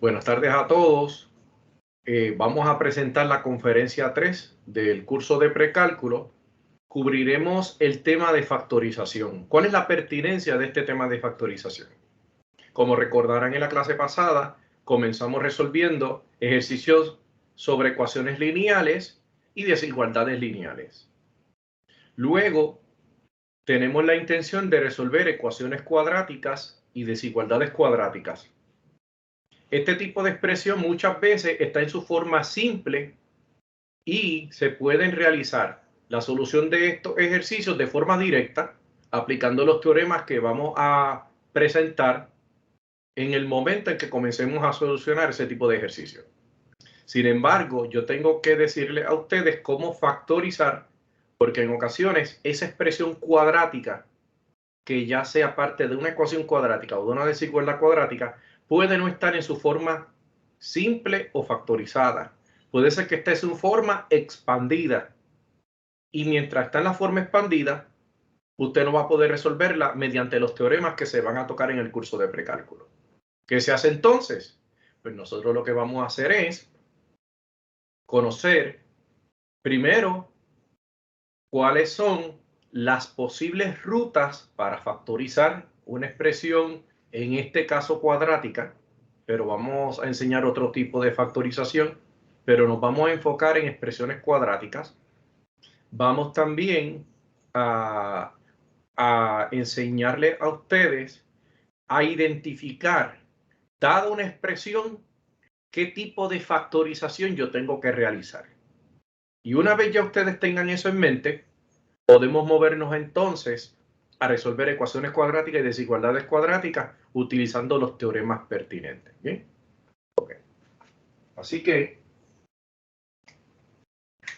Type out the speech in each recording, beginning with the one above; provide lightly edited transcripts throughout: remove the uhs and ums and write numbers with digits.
Buenas tardes a todos. Vamos a presentar la conferencia 3 del curso de precálculo. Cubriremos el tema de factorización. ¿Cuál es la pertinencia de este tema de factorización? Como recordarán en la clase pasada, comenzamos resolviendo ejercicios sobre ecuaciones lineales y desigualdades lineales. Luego, tenemos la intención de resolver ecuaciones cuadráticas y desigualdades cuadráticas. Este tipo de expresión muchas veces está en su forma simple y se pueden realizar la solución de estos ejercicios de forma directa aplicando los teoremas que vamos a presentar en el momento en que comencemos a solucionar ese tipo de ejercicio. Sin embargo, yo tengo que decirle a ustedes cómo factorizar, porque en ocasiones esa expresión cuadrática, que ya sea parte de una ecuación cuadrática o de una desigualdad cuadrática, puede no estar en su forma simple o factorizada. Puede ser que esté en su forma expandida. Y mientras está en la forma expandida, usted no va a poder resolverla mediante los teoremas que se van a tocar en el curso de precálculo. ¿Qué se hace entonces? Pues nosotros lo que vamos a hacer es conocer primero cuáles son las posibles rutas para factorizar una expresión, en este caso cuadrática, pero vamos a enseñar otro tipo de factorización, pero nos vamos a enfocar en expresiones cuadráticas. Vamos también a enseñarle a ustedes a identificar, dada una expresión, qué tipo de factorización yo tengo que realizar. Y una vez ya ustedes tengan eso en mente, podemos movernos entonces a resolver ecuaciones cuadráticas y desigualdades cuadráticas utilizando los teoremas pertinentes. ¿Bien? Okay. Así que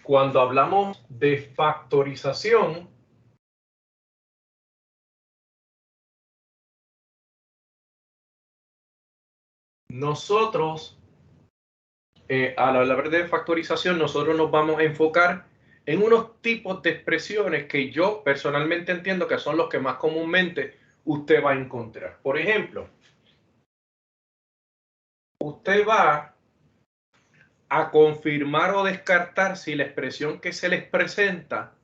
cuando hablamos de factorización, nosotros, al hablar de factorización, nosotros nos vamos a enfocar en unos tipos de expresiones que yo personalmente entiendo que son los que más comúnmente usted va a encontrar. Por ejemplo, usted va a confirmar o descartar si la expresión que se les presenta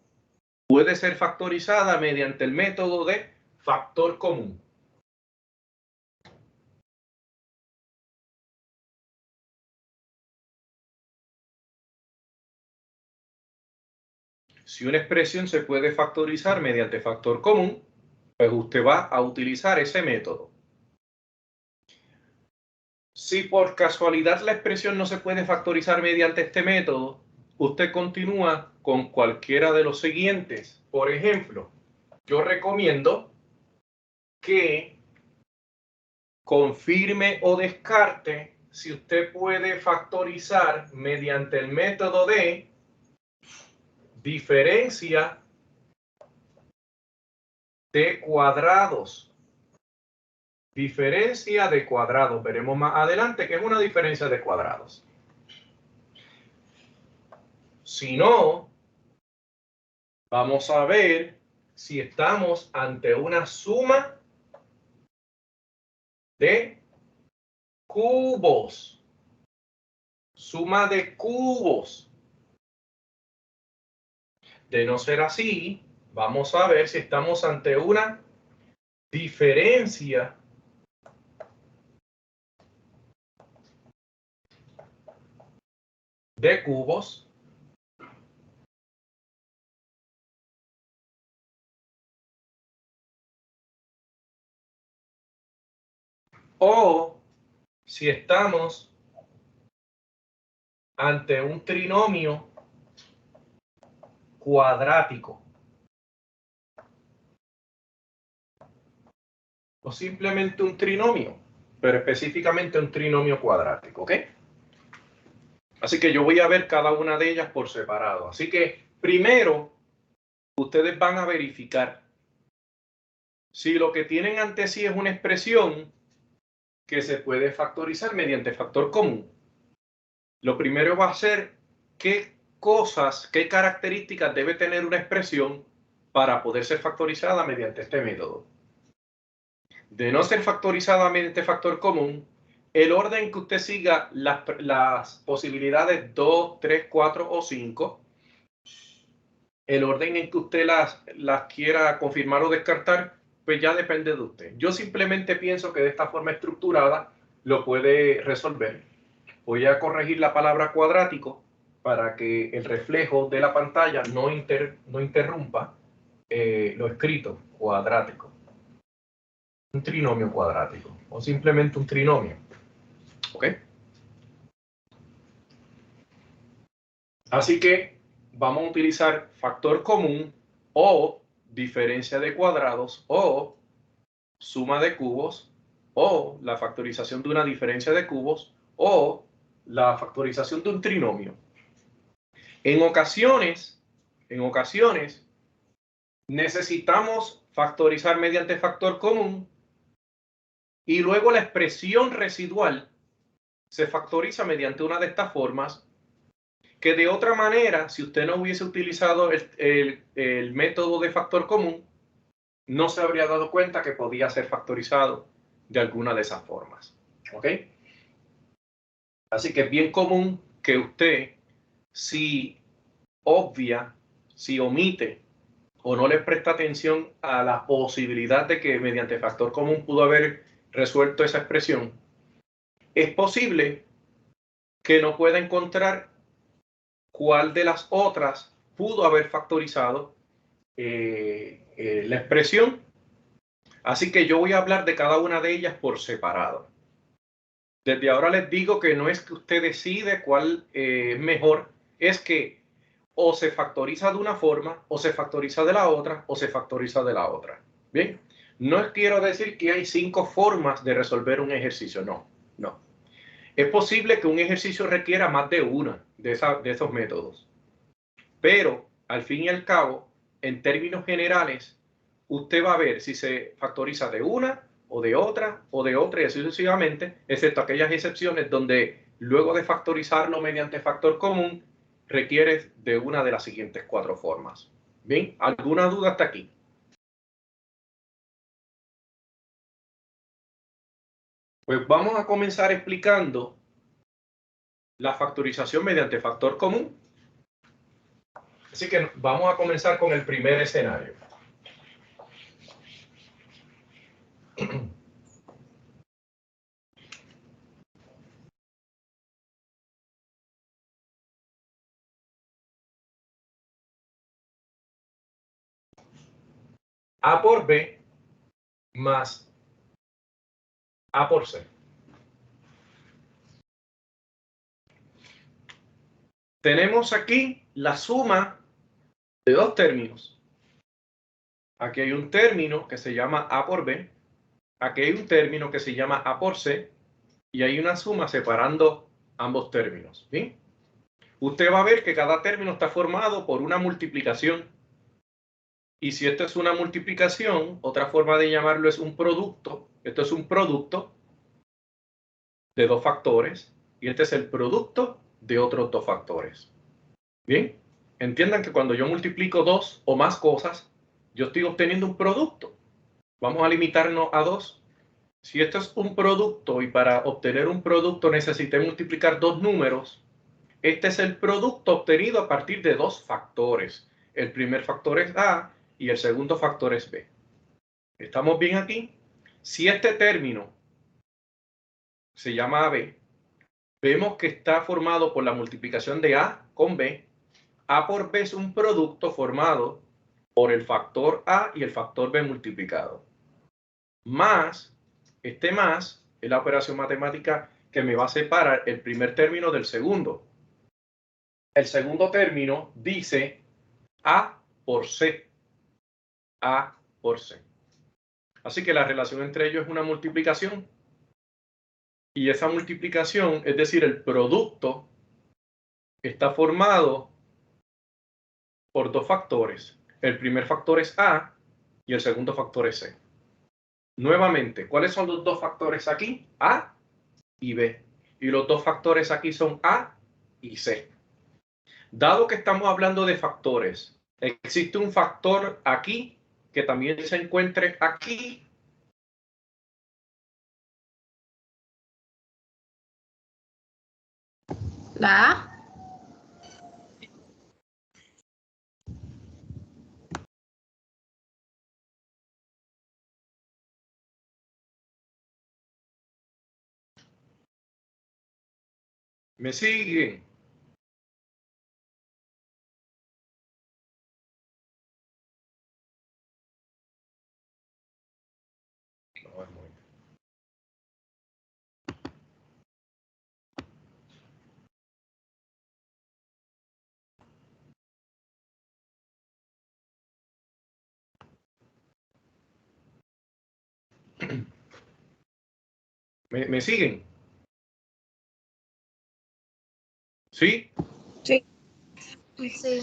puede ser factorizada mediante el método de factor común. Si una expresión se puede factorizar mediante factor común, pues usted va a utilizar ese método. Si por casualidad la expresión no se puede factorizar mediante este método, usted continúa con cualquiera de los siguientes. Por ejemplo, yo recomiendo que confirme o descarte si usted puede factorizar mediante el método de diferencia de cuadrados. Diferencia de cuadrados. Veremos más adelante qué es una diferencia de cuadrados. Si no, vamos a ver si estamos ante una suma de cubos. Suma de cubos. De no ser así, vamos a ver si estamos ante una diferencia de cubos. O si estamos ante un trinomio cuadrático. O simplemente un trinomio, pero específicamente un trinomio cuadrático, ¿ok? Así que yo voy a ver cada una de ellas por separado. Así que primero, ustedes van a verificar si lo que tienen ante sí es una expresión que se puede factorizar mediante factor común. Lo primero va a ser qué cosas, qué características debe tener una expresión para poder ser factorizada mediante este método. De no ser factorizada mediante factor común, el orden que usted siga las posibilidades 2, 3, 4 o 5, el orden en que usted las quiera confirmar o descartar, pues ya depende de usted. Yo simplemente pienso que de esta forma estructurada lo puede resolver. Voy a corregir la palabra cuadrático para que el reflejo de la pantalla no interrumpa lo escrito, cuadrático. Un trinomio cuadrático o simplemente un trinomio. ¿Ok? Así que vamos a utilizar factor común o diferencia de cuadrados o suma de cubos o la factorización de una diferencia de cubos o la factorización de un trinomio. En ocasiones necesitamos factorizar mediante factor común y luego la expresión residual se factoriza mediante una de estas formas que de otra manera, si usted no hubiese utilizado el método de factor común, no se habría dado cuenta que podía ser factorizado de alguna de esas formas. ¿Ok? Así que es bien común que usted, si obvia, si omite o no le presta atención a la posibilidad de que mediante factor común pudo haber resuelto esa expresión, es posible que no pueda encontrar cuál de las otras pudo haber factorizado la expresión. Así que yo voy a hablar de cada una de ellas por separado. Desde ahora les digo que no es que usted decide cuál es mejor, es que o se factoriza de una forma, o se factoriza de la otra, o se factoriza de la otra. Bien, no quiero decir que hay 5 formas de resolver un ejercicio, no, no. Es posible que un ejercicio requiera más de una de esos métodos, pero al fin y al cabo, en términos generales, usted va a ver si se factoriza de una o de otra y así sucesivamente, excepto aquellas excepciones donde luego de factorizarlo mediante factor común requiere de una de las siguientes 4 formas. Bien, ¿alguna duda hasta aquí? Pues vamos a comenzar explicando la factorización mediante factor común. Así que vamos a comenzar con el primer escenario. A por B más A por C. Tenemos aquí la suma de 2 términos. Aquí hay un término que se llama A por B. Aquí hay un término que se llama A por C. Y hay una suma separando ambos términos. ¿Bien? Usted va a ver que cada término está formado por una multiplicación. Y si esto es una multiplicación, otra forma de llamarlo es un producto. Esto es un producto de 2 factores. Y este es el producto de otros 2 factores. Bien, entiendan que cuando yo multiplico 2 o más cosas, yo estoy obteniendo un producto. Vamos a limitarnos a 2. Si esto es un producto y para obtener un producto necesité multiplicar 2 números, este es el producto obtenido a partir de 2 factores. El primer factor es A y el segundo factor es B. ¿Estamos bien aquí? Si este término se llama AB, vemos que está formado por la multiplicación de A con B. A por B es un producto formado por el factor A y el factor B multiplicado. Más, este más es la operación matemática que me va a separar el primer término del segundo. El segundo término dice A por C. A por C. Así que la relación entre ellos es una multiplicación. Y esa multiplicación, es decir, el producto, está formado por 2 factores. El primer factor es A y el segundo factor es C. Nuevamente, ¿cuáles son los 2 factores aquí? A y B. Y los 2 factores aquí son A y C. Dado que estamos hablando de factores, existe un factor aquí que también se encuentre aquí La A. ¿Me siguen? ¿Me siguen? ¿Sí? Sí. Sí.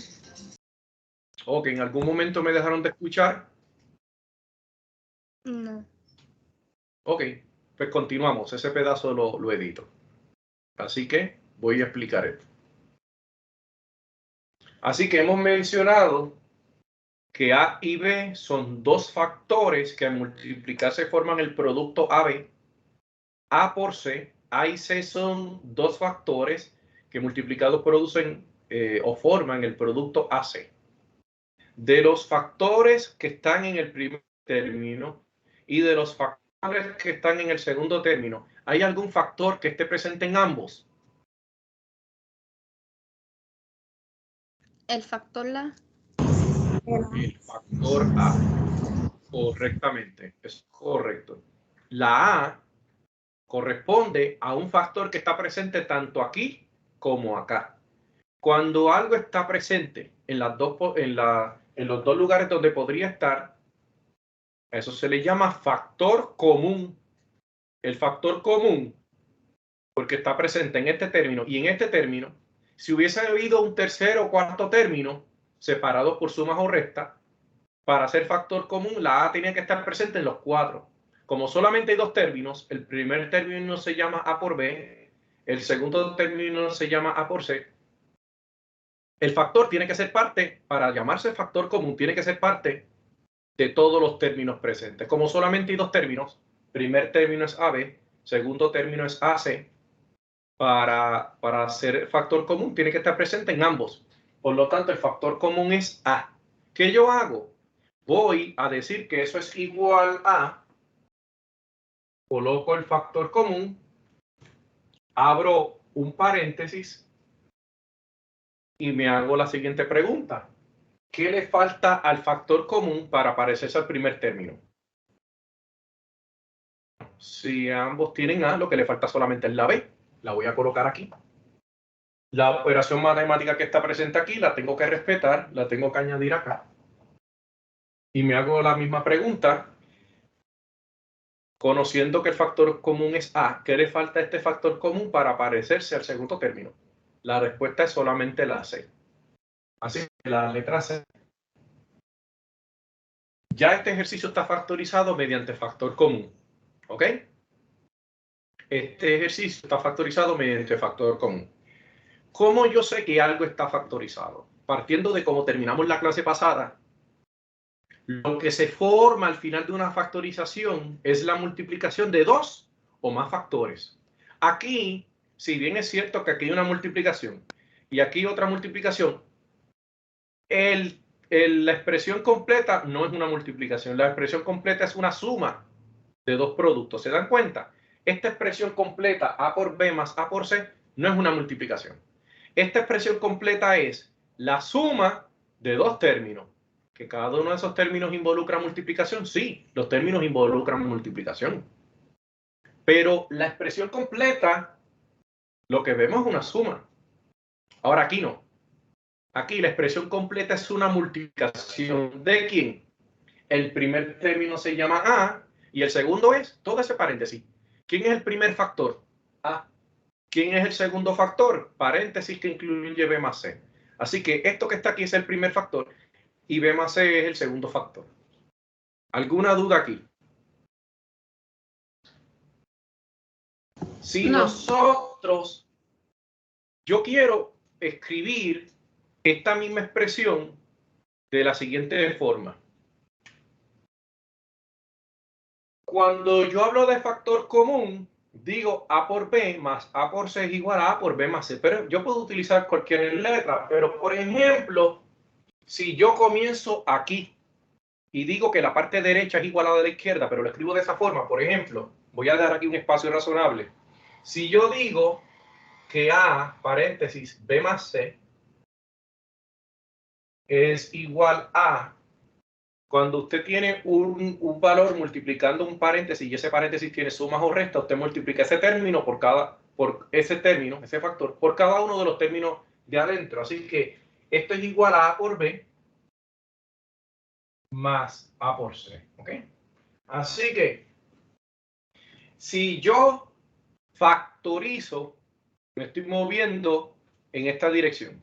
Ok, ¿en algún momento me dejaron de escuchar? No. Ok, pues continuamos. Ese pedazo lo edito. Así que voy a explicar esto. Así que hemos mencionado que A y B son dos factores que al multiplicarse forman el producto AB. A por C, A y C son dos factores que multiplicados producen o forman el producto AC. De los factores que están en el primer término y de los factores que están en el segundo término, ¿hay algún factor que esté presente en ambos? El factor la. El factor A. Correctamente, es correcto. La A corresponde a un factor que está presente tanto aquí como acá. Cuando algo está presente en los dos lugares donde podría estar, eso se le llama factor común. El factor común, porque está presente en este término y en este término, si hubiese habido un tercer o cuarto término separados por sumas o restas, para ser factor común, la A tenía que estar presente en los cuatro. Como solamente hay dos términos, el primer término se llama A por B, el segundo término se llama A por C. El factor tiene que ser parte, para llamarse factor común, tiene que ser parte de todos los términos presentes. Como solamente hay dos términos, primer término es AB, segundo término es AC, para ser factor común tiene que estar presente en ambos. Por lo tanto, el factor común es A. ¿Qué yo hago? Voy a decir que eso es igual a, coloco el factor común, abro un paréntesis y me hago la siguiente pregunta. ¿Qué le falta al factor común para parecerse al primer término? Si ambos tienen A, lo que le falta solamente es la B. La voy a colocar aquí. La operación matemática que está presente aquí la tengo que respetar, la tengo que añadir acá. Y me hago la misma pregunta. Conociendo que el factor común es A, ¿qué le falta a este factor común para parecerse al segundo término? La respuesta es solamente la C. Así que la letra C. Ya este ejercicio está factorizado mediante factor común. ¿Ok? Este ejercicio está factorizado mediante factor común. ¿Cómo yo sé que algo está factorizado? Partiendo de cómo terminamos la clase pasada, lo que se forma al final de una factorización es la multiplicación de dos o más factores. Aquí, si bien es cierto que aquí hay una multiplicación y aquí otra multiplicación, la expresión completa no es una multiplicación. La expresión completa es una suma de dos productos. ¿Se dan cuenta? Esta expresión completa, A por B más A por C, no es una multiplicación. Esta expresión completa es la suma de dos términos. ¿Que cada uno de esos términos involucra multiplicación? Sí, los términos involucran multiplicación. Pero la expresión completa, lo que vemos es una suma. Ahora aquí no. Aquí la expresión completa es una multiplicación. ¿De quién? El primer término se llama A y el segundo es todo ese paréntesis. ¿Quién es el primer factor? A. ¿Quién es el segundo factor? Paréntesis que incluye B más C. Así que esto que está aquí es el primer factor y B más C es el segundo factor. ¿Alguna duda aquí? Si No. nosotros, yo quiero escribir esta misma expresión de la siguiente forma. Cuando yo hablo de factor común, digo A por B más A por C es igual a A por B más C. Pero yo puedo utilizar cualquier letra. Pero, por ejemplo, si yo comienzo aquí y digo que la parte derecha es igual a la de la izquierda, pero lo escribo de esa forma, por ejemplo, voy a dar aquí un espacio razonable. Si yo digo que A, paréntesis, B más C, es igual a, cuando usted tiene un valor multiplicando un paréntesis y ese paréntesis tiene sumas o restas, usted multiplica ese término por ese término, ese factor, por cada uno de los términos de adentro. Así que esto es igual a por B más A por C. ¿Ok? Así que si yo factorizo, me estoy moviendo en esta dirección,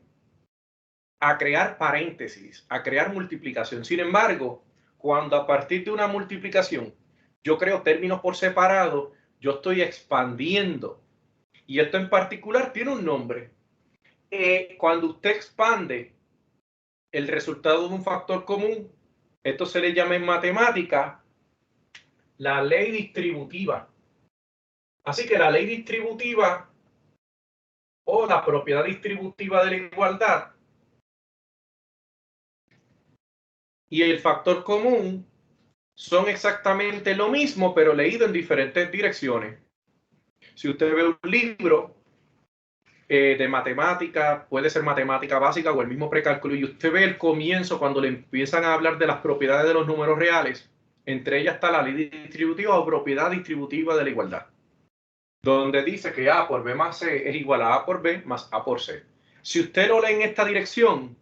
a crear paréntesis, a crear multiplicación. Sin embargo, cuando a partir de una multiplicación yo creo términos por separado, yo estoy expandiendo. Y esto en particular tiene un nombre. Cuando usted expande el resultado de un factor común, esto se le llama en matemática la ley distributiva. Así que la ley distributiva o la propiedad distributiva de la igualdad y el factor común son exactamente lo mismo, pero leído en diferentes direcciones. Si usted ve un libro de matemática, puede ser matemática básica o el mismo precálculo, y usted ve el comienzo cuando le empiezan a hablar de las propiedades de los números reales, entre ellas está la ley distributiva o propiedad distributiva de la igualdad, donde dice que A por B más C es igual a A por B más A por C. Si usted lo lee en esta dirección,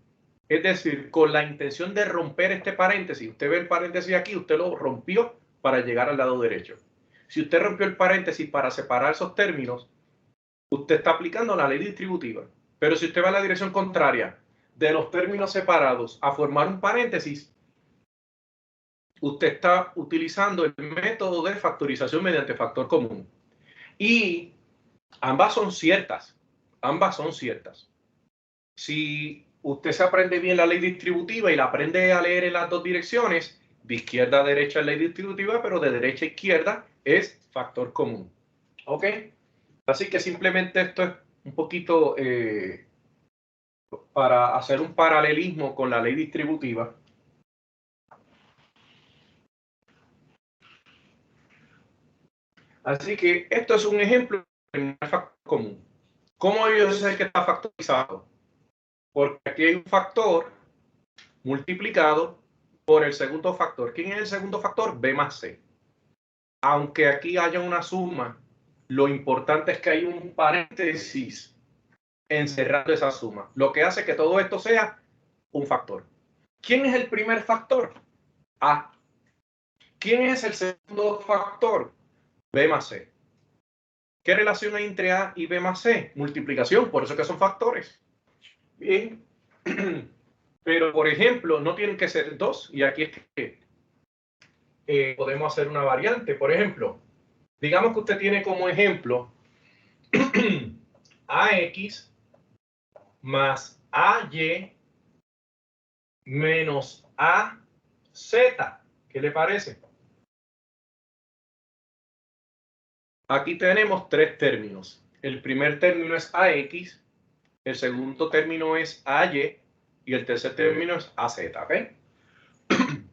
es decir, con la intención de romper este paréntesis, usted ve el paréntesis aquí, usted lo rompió para llegar al lado derecho. Si usted rompió el paréntesis para separar esos términos, usted está aplicando la ley distributiva. Pero si usted va en la dirección contraria, de los términos separados a formar un paréntesis, usted está utilizando el método de factorización mediante factor común. Y ambas son ciertas. Ambas son ciertas. Si usted se aprende bien la ley distributiva y la aprende a leer en las dos direcciones, de izquierda a derecha es ley distributiva, pero de derecha a izquierda es factor común. ¿Ok? Así que simplemente esto es un poquito para hacer un paralelismo con la ley distributiva. Así que esto es un ejemplo de factor común. ¿Cómo yo sé que está factorizado? Porque aquí hay un factor multiplicado por el segundo factor. ¿Quién es el segundo factor? B más C. Aunque aquí haya una suma, lo importante es que hay un paréntesis encerrando esa suma, lo que hace que todo esto sea un factor. ¿Quién es el primer factor? A. ¿Quién es el segundo factor? B más C. ¿Qué relación hay entre A y B más C? Multiplicación, por eso que son factores. Bien. Pero, por ejemplo, no tienen que ser dos, y aquí es que podemos hacer una variante. Por ejemplo, digamos que usted tiene como ejemplo AX más AY menos AZ. ¿Qué le parece? Aquí tenemos tres términos. El primer término es AX, el segundo término es AY y el tercer término es AZ. ¿Okay?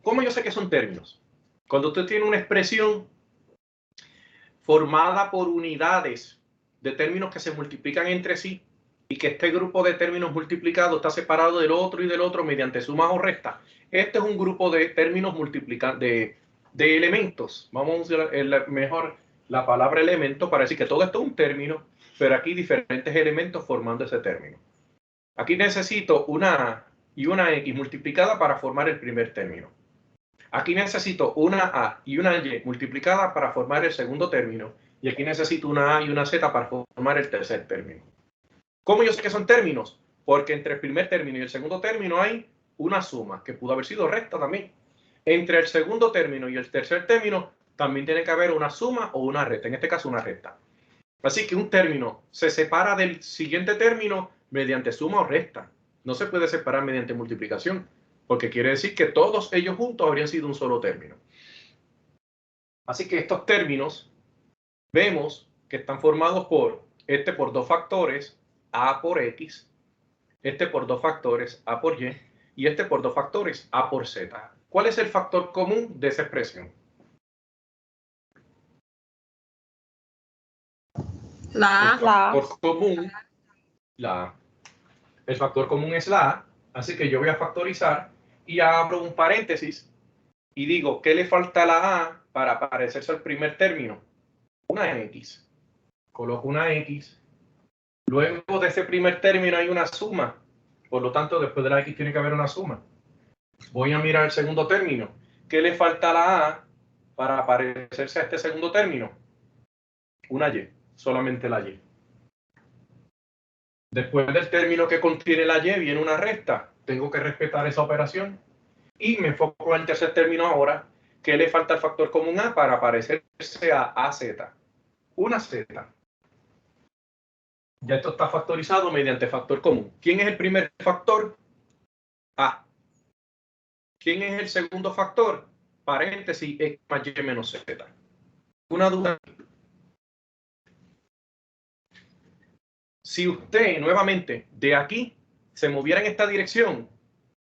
¿Cómo yo sé que son términos? Cuando usted tiene una expresión formada por unidades de términos que se multiplican entre sí y que este grupo de términos multiplicados está separado del otro y del otro mediante sumas o restas, este es un grupo de términos multiplicados de elementos. Vamos a usar mejor la palabra elemento para decir que todo esto es un término, pero aquí diferentes elementos formando ese término. Aquí necesito una A y una X multiplicada para formar el primer término. Aquí necesito una A y una Y multiplicada para formar el segundo término. Y aquí necesito una A y una Z para formar el tercer término. ¿Cómo yo sé que son términos? Porque entre el primer término y el segundo término hay una suma, que pudo haber sido recta también. Entre el segundo término y el tercer término también tiene que haber una suma o una recta, en este caso una recta. Así que un término se separa del siguiente término mediante suma o resta. No se puede separar mediante multiplicación, porque quiere decir que todos ellos juntos habrían sido un solo término. Así que estos términos vemos que están formados por este por dos factores, a por x, este por dos factores, a por y, y este por dos factores, a por z. ¿Cuál es el factor común de esa expresión? La A. El factor común es la A, así que yo voy a factorizar y abro un paréntesis y digo, ¿qué le falta a la A para parecerse al primer término? Una X. Coloco una X. Luego de ese primer término hay una suma. Por lo tanto, después de la X tiene que haber una suma. Voy a mirar el segundo término. ¿Qué le falta a la A para parecerse a este segundo término? Una Y. Solamente la Y. Después del término que contiene la Y viene una resta. Tengo que respetar esa operación. Y me enfoco en el tercer término ahora. ¿Qué le falta al factor común A para parecerse a AZ? Una Z. Ya esto está factorizado mediante factor común. ¿Quién es el primer factor? A. ¿Quién es el segundo factor? Paréntesis, X más Y menos Z. Una duda. Si usted nuevamente de aquí se moviera en esta dirección,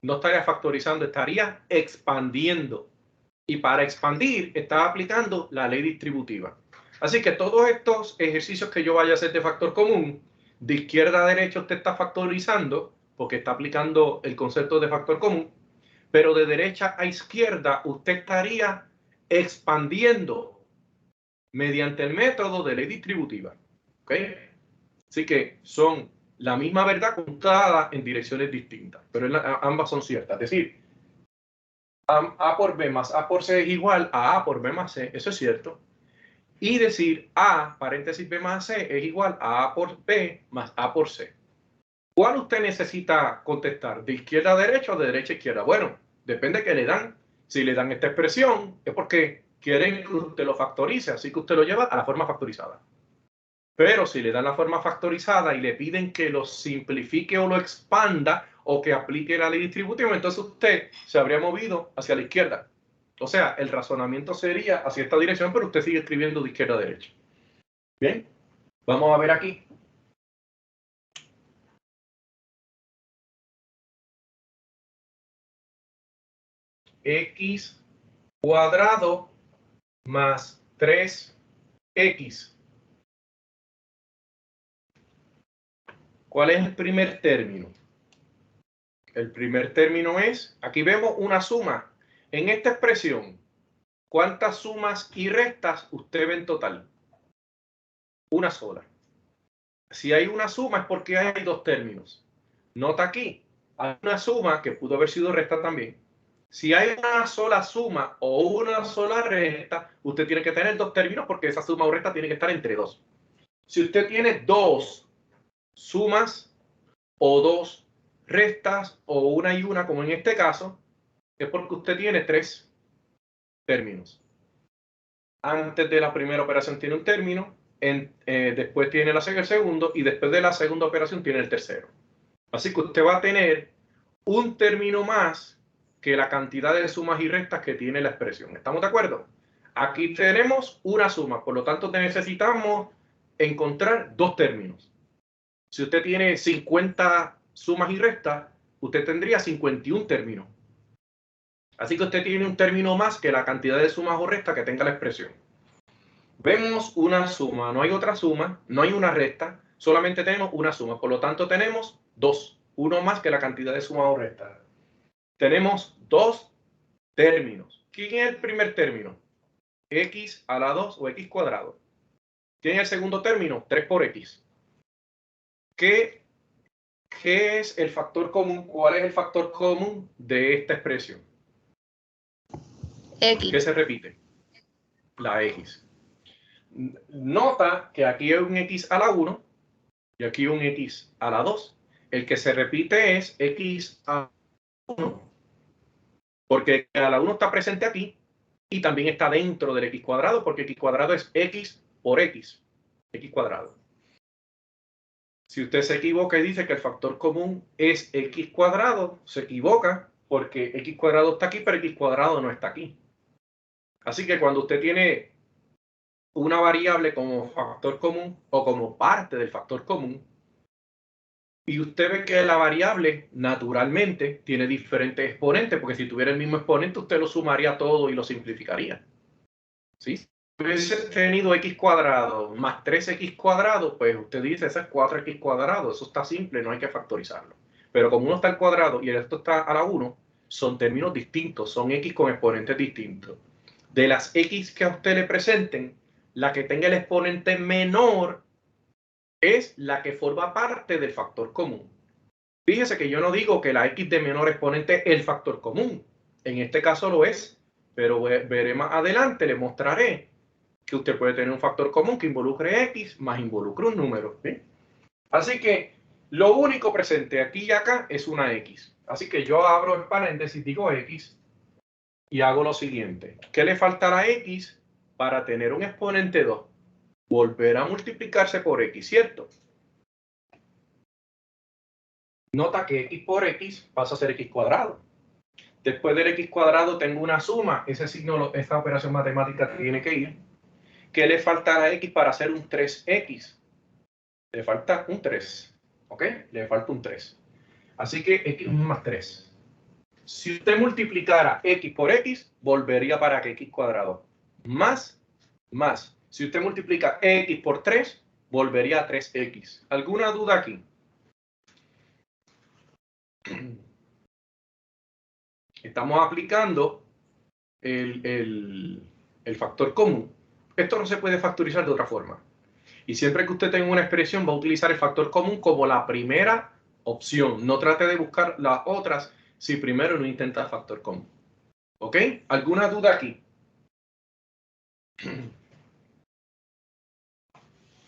no estaría factorizando, estaría expandiendo. Y para expandir, está aplicando la ley distributiva. Así que todos estos ejercicios que yo vaya a hacer de factor común, de izquierda a derecha usted está factorizando, porque está aplicando el concepto de factor común, pero de derecha a izquierda usted estaría expandiendo mediante el método de ley distributiva. ¿Ok? Así que son la misma verdad contada en direcciones distintas, pero ambas son ciertas. Es decir, A por B más A por C es igual a A por B más C, eso es cierto. Y decir A, paréntesis B más C, es igual a A por B más A por C. ¿Cuál usted necesita contestar? ¿De izquierda a derecha o de derecha a izquierda? Bueno, depende de qué le dan. Si le dan esta expresión, es porque quieren que usted lo factorice, así que usted lo lleva a la forma factorizada. Pero si le dan la forma factorizada y le piden que lo simplifique o lo expanda o que aplique la ley distributiva, entonces usted se habría movido hacia la izquierda. O sea, el razonamiento sería hacia esta dirección, pero usted sigue escribiendo de izquierda a derecha. Bien, vamos a ver aquí. X cuadrado más 3X. ¿Cuál es el primer término? El primer término es, aquí vemos una suma. En esta expresión, ¿cuántas sumas y restas usted ve en total? Una sola. Si hay una suma es porque hay dos términos. Nota aquí, hay una suma que pudo haber sido resta también. Si hay una sola suma o una sola resta, usted tiene que tener dos términos porque esa suma o resta tiene que estar entre dos. Si usted tiene dos sumas o dos restas o una y una, como en este caso, es porque usted tiene tres términos. Antes de la primera operación tiene un término, después tiene el segundo y después de la segunda operación tiene el tercero. Así que usted va a tener un término más que la cantidad de sumas y restas que tiene la expresión. ¿Estamos de acuerdo? Aquí tenemos una suma, por lo tanto necesitamos encontrar dos términos. Si usted tiene 50 sumas y restas, usted tendría 51 términos. Así que usted tiene un término más que la cantidad de sumas o restas que tenga la expresión. Vemos una suma, no hay otra suma, no hay una resta, solamente tenemos una suma. Por lo tanto, tenemos dos, uno más que la cantidad de suma o resta. Tenemos dos términos. ¿Quién es el primer término? X a la 2 o X cuadrado. ¿Quién es el segundo término? 3 por X. ¿Qué es el factor común? ¿Cuál es el factor común de esta expresión? X. ¿Qué se repite? La X. Nota que aquí hay un X a la 1 y aquí un X a la 2. El que se repite es X a 1, porque a la 1 está presente aquí y también está dentro del X cuadrado, porque X cuadrado es X por X, X cuadrado. Si usted se equivoca y dice que el factor común es X cuadrado, se equivoca porque X cuadrado está aquí, pero X cuadrado no está aquí. Así que cuando usted tiene una variable como factor común o como parte del factor común, y usted ve que la variable naturalmente tiene diferentes exponentes, porque si tuviera el mismo exponente, usted lo sumaría todo y lo simplificaría. ¿Sí? Si hubiese tenido x cuadrado más 3x cuadrado, pues usted dice, eso es 4x cuadrado, eso está simple, no hay que factorizarlo. Pero como uno está al cuadrado y el resto está a la 1, son términos distintos, son x con exponentes distintos. De las x que a usted le presenten, la que tenga el exponente menor es la que forma parte del factor común. Fíjese que yo no digo que la x de menor exponente es el factor común. En este caso lo es, pero veré más adelante, le mostraré que usted puede tener un factor común que involucre x más involucre un número. ¿Sí? Así que lo único presente aquí y acá es una x. Así que yo abro el paréntesis, digo x y hago lo siguiente. ¿Qué le falta a x para tener un exponente 2? Volver a multiplicarse por x, ¿cierto? Nota que x por x pasa a ser x cuadrado. Después del x cuadrado tengo una suma. Ese signo, esta operación matemática tiene que ir. ¿Qué le falta a x para hacer un 3x? Le falta un 3. ¿Ok? Le falta un 3. Así que x más 3. Si usted multiplicara x por x, volvería para que x cuadrado. Más. Si usted multiplica x por 3, volvería a 3x. ¿Alguna duda aquí? Estamos aplicando el factor común. Esto no se puede factorizar de otra forma. Y siempre que usted tenga una expresión, va a utilizar el factor común como la primera opción. No trate de buscar las otras si primero no intenta el factor común. ¿Ok? ¿Alguna duda aquí?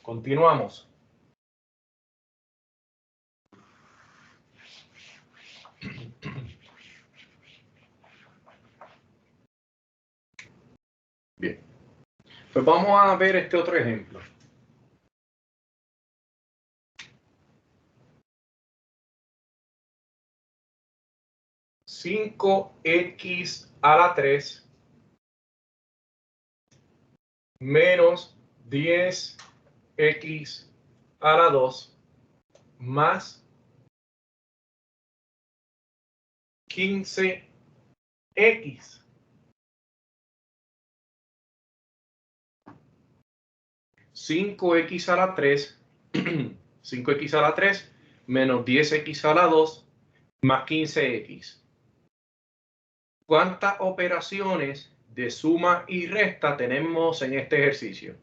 Continuamos. Bien. Pues vamos a ver este otro ejemplo. (5x a la 3 menos 10x a la 2 más 15x. 5x a la 3, 5x a la 3 menos 10x a la 2 más 15x. ¿Cuántas operaciones de suma y resta tenemos en este ejercicio?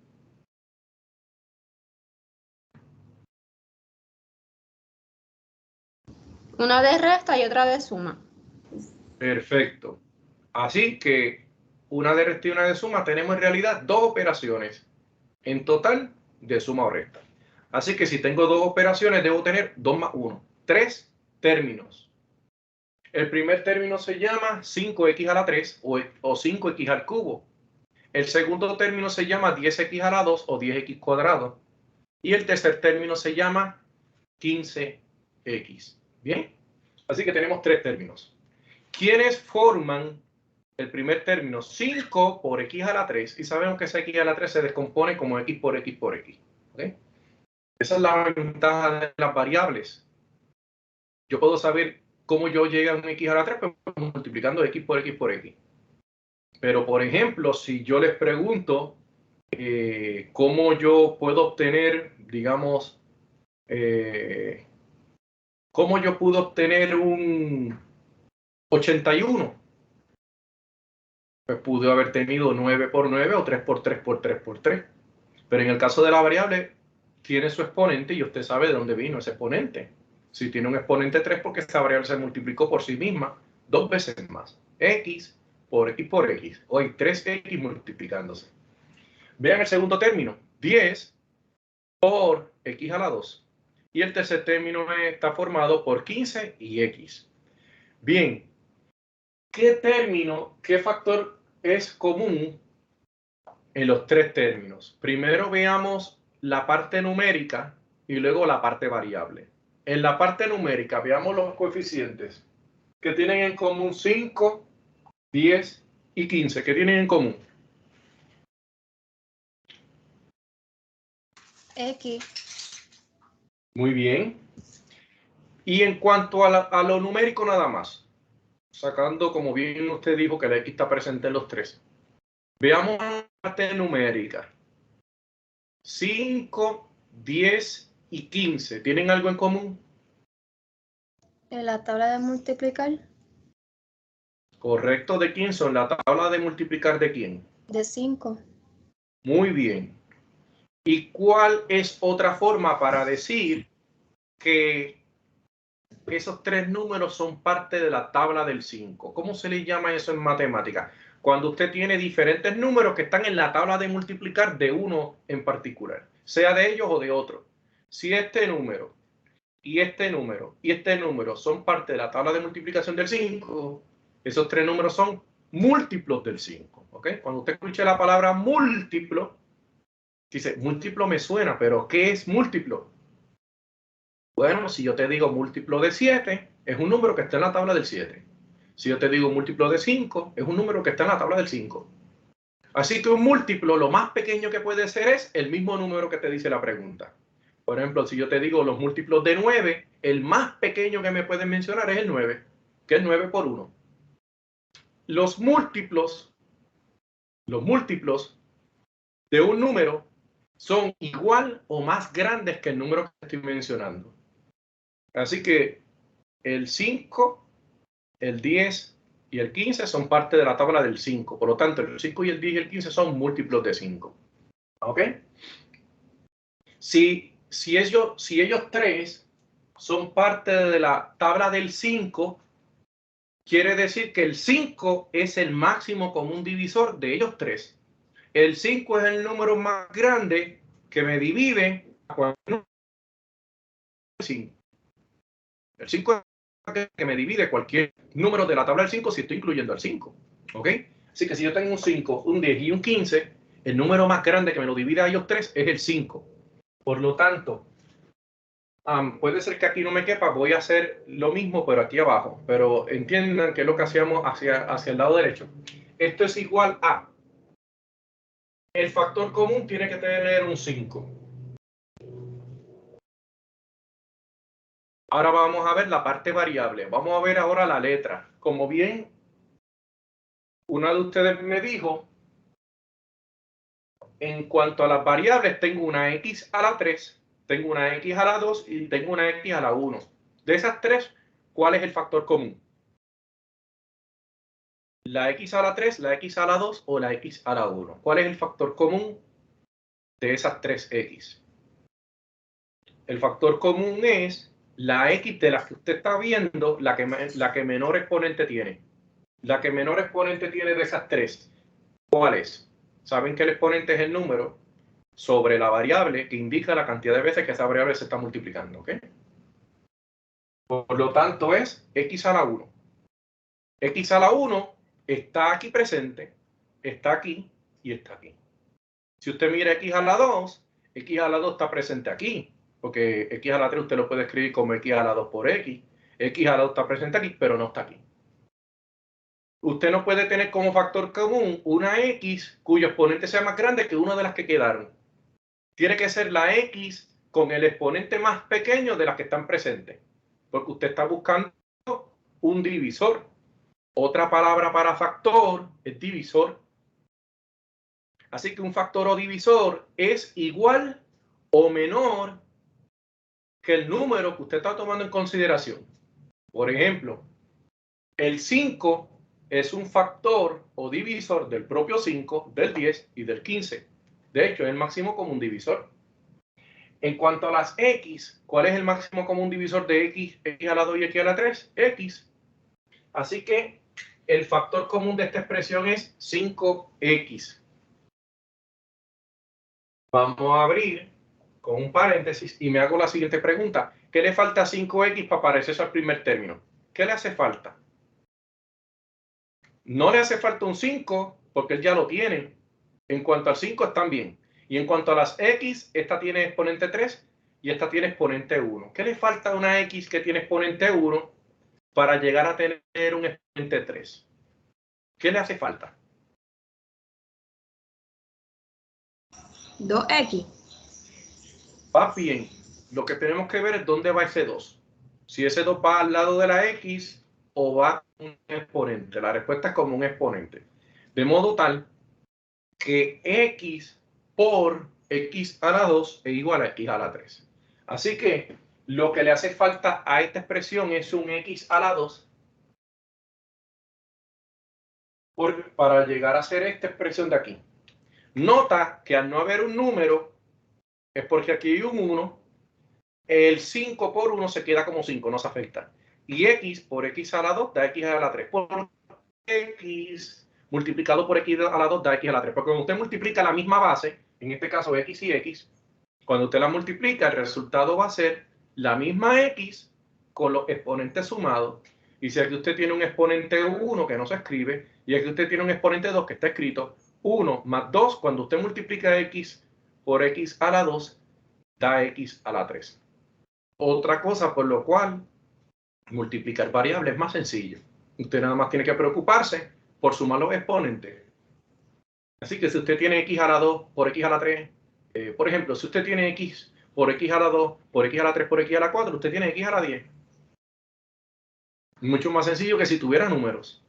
Una de resta y otra de suma. Perfecto. Así que una de resta y una de suma tenemos en realidad dos operaciones en total de suma o resta. Así que si tengo dos operaciones, debo tener 2 más 1. 3 términos. El primer término se llama 5x a la 3 o 5x al cubo. El segundo término se llama 10x a la 2 o 10x cuadrado. Y el tercer término se llama 15x. ¿Bien? Así que tenemos tres términos. ¿Quiénes forman el primer término? 5 por x a la 3. Y sabemos que ese x a la 3 se descompone como x por x por x. ¿Okay? Esa es la ventaja de las variables. Yo puedo saber cómo yo llegué a un x a la 3 pues, multiplicando x por x por x. Pero, por ejemplo, si yo les pregunto cómo yo puedo obtener, digamos, cómo yo pude obtener un 81, pues pude haber tenido 9 por 9 o 3 por 3 por 3 por 3. Pero en el caso de la variable, tiene su exponente y usted sabe de dónde vino ese exponente. Si tiene un exponente 3, porque esta variable se multiplicó por sí misma 2 veces más. X por x. Hoy 3x multiplicándose. Vean el segundo término. 10 por x a la 2. Y el tercer término está formado por 15 y x. Bien. ¿Qué término, qué factor es común en los tres términos? Primero veamos la parte numérica y luego la parte variable. En la parte numérica veamos los coeficientes que tienen en común 5, 10 y 15. ¿Qué tienen en común? X. Muy bien. Y en cuanto a lo numérico nada más, sacando, como bien usted dijo, que la X está presente en los tres. Veamos la parte numérica. 5, 10 y 15. ¿Tienen algo en común? En la tabla de multiplicar. Correcto. ¿De quién son? ¿La tabla de multiplicar de quién? De 5. Muy bien. ¿Y cuál es otra forma para decir que esos tres números son parte de la tabla del 5? ¿Cómo se le llama eso en matemáticas? Cuando usted tiene diferentes números que están en la tabla de multiplicar de uno en particular, sea de ellos o de otro. Si este número y este número y este número son parte de la tabla de multiplicación del 5, esos tres números son múltiplos del 5. ¿Ok? Cuando usted escuche la palabra múltiplo, dice, múltiplo me suena, pero ¿qué es múltiplo? Bueno, si yo te digo múltiplo de 7, es un número que está en la tabla del 7. Si yo te digo múltiplo de 5, es un número que está en la tabla del 5. Así que un múltiplo, lo más pequeño que puede ser es el mismo número que te dice la pregunta. Por ejemplo, si yo te digo los múltiplos de 9, el más pequeño que me pueden mencionar es el 9, que es 9 por 1. Los múltiplos de un número son igual o más grandes que el número que estoy mencionando. Así que el 5, el 10 y el 15 son parte de la tabla del 5. Por lo tanto, el 5 y el 10 y el 15 son múltiplos de 5. ¿Ok? Si ellos tres son parte de la tabla del 5, quiere decir que el 5 es el máximo común divisor de ellos tres. El 5 es el número más grande que me divide a 5. El 5 es que me divide cualquier número de la tabla del 5 si estoy incluyendo el 5. ¿Ok? Así que si yo tengo un 5, un 10 y un 15, el número más grande que me lo divide a ellos tres es el 5. Por lo tanto, puede ser que aquí no me quepa, voy a hacer lo mismo, pero aquí abajo. Pero entiendan que es lo que hacíamos hacia el lado derecho. Esto es igual a... El factor común tiene que tener un 5. Ahora vamos a ver la parte variable. Vamos a ver ahora la letra. Como bien una de ustedes me dijo, en cuanto a las variables, tengo una X a la 3, tengo una X a la 2 y tengo una X a la 1. De esas tres, ¿cuál es el factor común? ¿La X a la 3, la X a la 2 o la X a la 1? ¿Cuál es el factor común de esas tres X? El factor común es la X de las que usted está viendo, la que menor exponente tiene. La que menor exponente tiene de esas tres, ¿cuál es? Saben que el exponente es el número sobre la variable que indica la cantidad de veces que esa variable se está multiplicando. ¿Ok? Por lo tanto es X a la 1. X a la 1 está aquí presente, está aquí y está aquí. Si usted mira X a la 2, X a la 2 está presente aquí, porque X a la 3 usted lo puede escribir como X a la 2 por X. X a la 2 está presente aquí, pero no está aquí. Usted no puede tener como factor común una X cuyo exponente sea más grande que una de las que quedaron. Tiene que ser la X con el exponente más pequeño de las que están presentes, porque usted está buscando un divisor. Otra palabra para factor es divisor. Así que un factor o divisor es igual o menor que el número que usted está tomando en consideración. Por ejemplo, el 5 es un factor o divisor del propio 5, del 10 y del 15. De hecho, es el máximo común divisor. En cuanto a las X, ¿cuál es el máximo común divisor de X, X a la 2 y X a la 3? X. Así que el factor común de esta expresión es 5X. Vamos a abrir con un paréntesis y me hago la siguiente pregunta. ¿Qué le falta a 5X para parecerse al primer término? ¿Qué le hace falta? No le hace falta un 5 porque él ya lo tiene. En cuanto al 5 están bien. Y en cuanto a las X, esta tiene exponente 3 y esta tiene exponente 1. ¿Qué le falta a una X que tiene exponente 1 para llegar a tener un exponente 3? ¿Qué le hace falta? 2X. Va bien. Lo que tenemos que ver es dónde va ese 2. Si ese 2 va al lado de la X o va un exponente. La respuesta es como un exponente. De modo tal que X por X a la 2 es igual a X a la 3. Así que lo que le hace falta a esta expresión es un X a la 2 para llegar a ser esta expresión de aquí. Nota que al no haber un número, es porque aquí hay un 1, el 5 por 1 se queda como 5, no se afecta. Y X por X a la 2 da X a la 3. Por X multiplicado por X a la 2 da X a la 3. Porque cuando usted multiplica la misma base, en este caso X y X, cuando usted la multiplica, el resultado va a ser la misma X con los exponentes sumados. Y si aquí usted tiene un exponente 1 que no se escribe, y aquí usted tiene un exponente 2 que está escrito, 1 más 2, cuando usted multiplica X por X a la 2, da X a la 3. Otra cosa por lo cual multiplicar variables es más sencillo. Usted nada más tiene que preocuparse por sumar los exponentes. Así que si usted tiene X a la 2 por X a la 3, por ejemplo, si usted tiene X por X a la 2, por X a la 3, por X a la 4, usted tiene X a la 10. Mucho más sencillo que si tuviera números.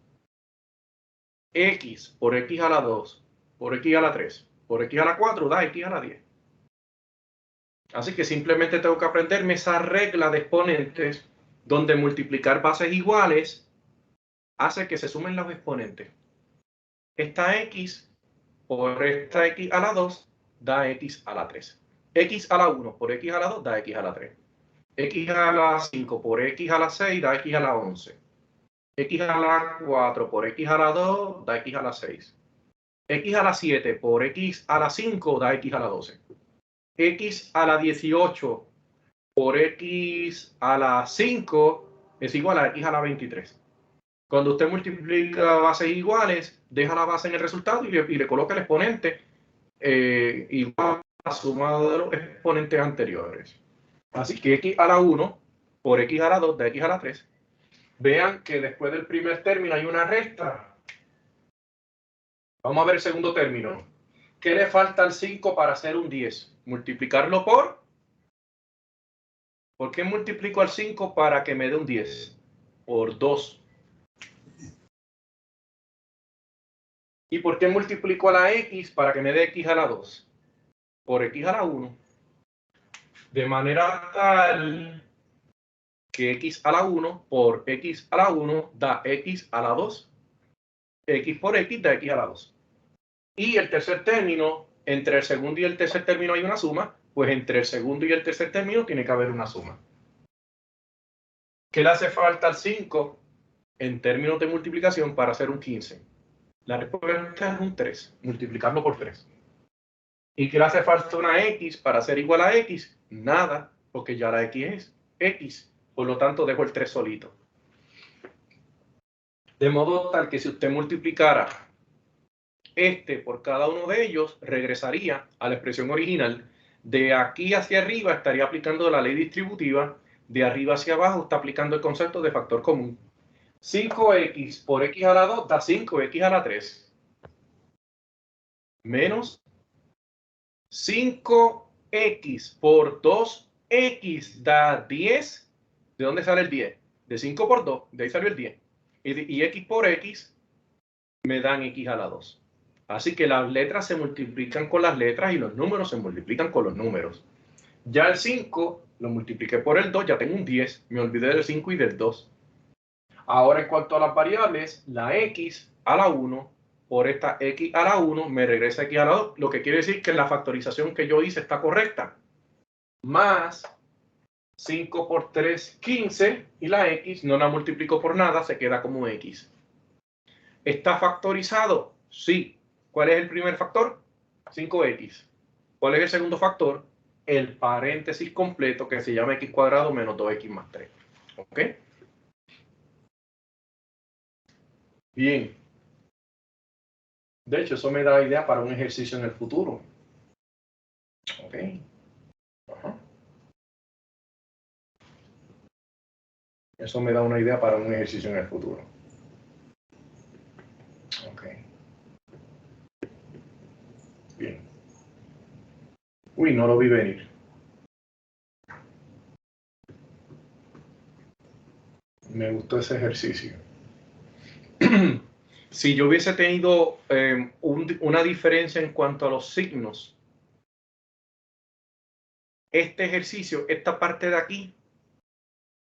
X por X a la 2, por X a la 3, por X a la 4 da X a la 10. Así que simplemente tengo que aprenderme esa regla de exponentes donde multiplicar bases iguales hace que se sumen los exponentes. Esta X por esta X a la 2 da X a la 3. X a la 1 por X a la 2 da X a la 3. X a la 5 por X a la 6 da X a la 11. X a la 4 por X a la 2 da X a la 6. X a la 7 por X a la 5 da X a la 12. X a la 18 por X a la 5 es igual a X a la 23. Cuando usted multiplica bases iguales, deja la base en el resultado y le coloca el exponente igual a la suma de los exponentes anteriores. Así que X a la 1 por X a la 2 da X a la 3. Vean que después del primer término hay una resta. Vamos a ver el segundo término. ¿Qué le falta al 5 para hacer un 10? Multiplicarlo por... ¿Por qué multiplico al 5 para que me dé un 10? Por 2. ¿Y por qué multiplico a la X para que me dé X a la 2? Por X a la 1. De manera tal que X a la 1 por X a la 1 da X a la 2. X por X da X a la 2. Y el tercer término, entre el segundo y el tercer término hay una suma, pues entre el segundo y el tercer término tiene que haber una suma. ¿Qué le hace falta al 5 en términos de multiplicación para hacer un 15? La respuesta es un 3, multiplicarlo por 3. ¿Y qué le hace falta una X para hacer igual a X? Nada, porque ya la X es X. Por lo tanto, dejo el 3 solito. De modo tal que si usted multiplicara este por cada uno de ellos, regresaría a la expresión original. De aquí hacia arriba estaría aplicando la ley distributiva. De arriba hacia abajo está aplicando el concepto de factor común. 5x por x a la 2 da 5x a la 3. Menos 5x por 2x da 10. ¿De dónde sale el 10? De 5 por 2, de ahí salió el 10. Y x por x me dan x a la 2. Así que las letras se multiplican con las letras y los números se multiplican con los números. Ya el 5 lo multipliqué por el 2, ya tengo un 10. Me olvidé del 5 y del 2. Ahora en cuanto a las variables, la x a la 1 por esta x a la 1 me regresa x a la 2, lo que quiere decir que la factorización que yo hice está correcta. Más 5 por 3, 15, y la x no la multiplico por nada, se queda como x. ¿Está factorizado? Sí. ¿Cuál es el primer factor? 5x. ¿Cuál es el segundo factor? El paréntesis completo que se llama x cuadrado menos 2x más 3. ¿Ok? Bien. De hecho, eso me da idea para un ejercicio en el futuro. ¿Ok? Ajá. Eso me da una idea para un ejercicio en el futuro. Ok. Bien. Uy, no lo vi venir. Me gustó ese ejercicio. Si yo hubiese tenido una diferencia en cuanto a los signos, este ejercicio, esta parte de aquí,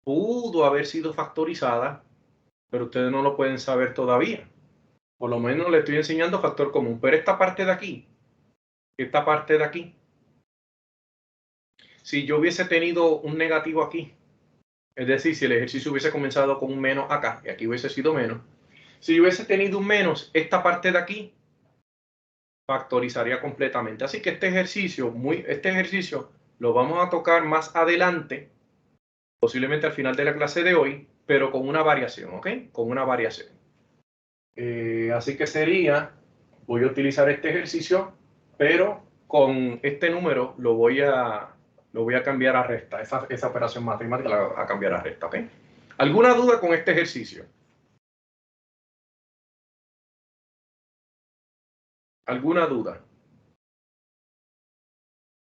pudo haber sido factorizada, pero ustedes no lo pueden saber todavía. Por lo menos le estoy enseñando factor común. Pero esta parte de aquí, si yo hubiese tenido un negativo aquí, es decir, si el ejercicio hubiese comenzado con un menos acá y aquí hubiese sido menos, si yo hubiese tenido un menos, esta parte de aquí factorizaría completamente. Así que este ejercicio lo vamos a tocar más adelante, posiblemente al final de la clase de hoy, pero con una variación, ¿ok? Con una variación. Así que voy a utilizar este ejercicio, pero con este número lo voy a cambiar a resta. Esa operación matemática la voy a cambiar a resta, ¿ok? ¿Alguna duda con este ejercicio? ¿Alguna duda?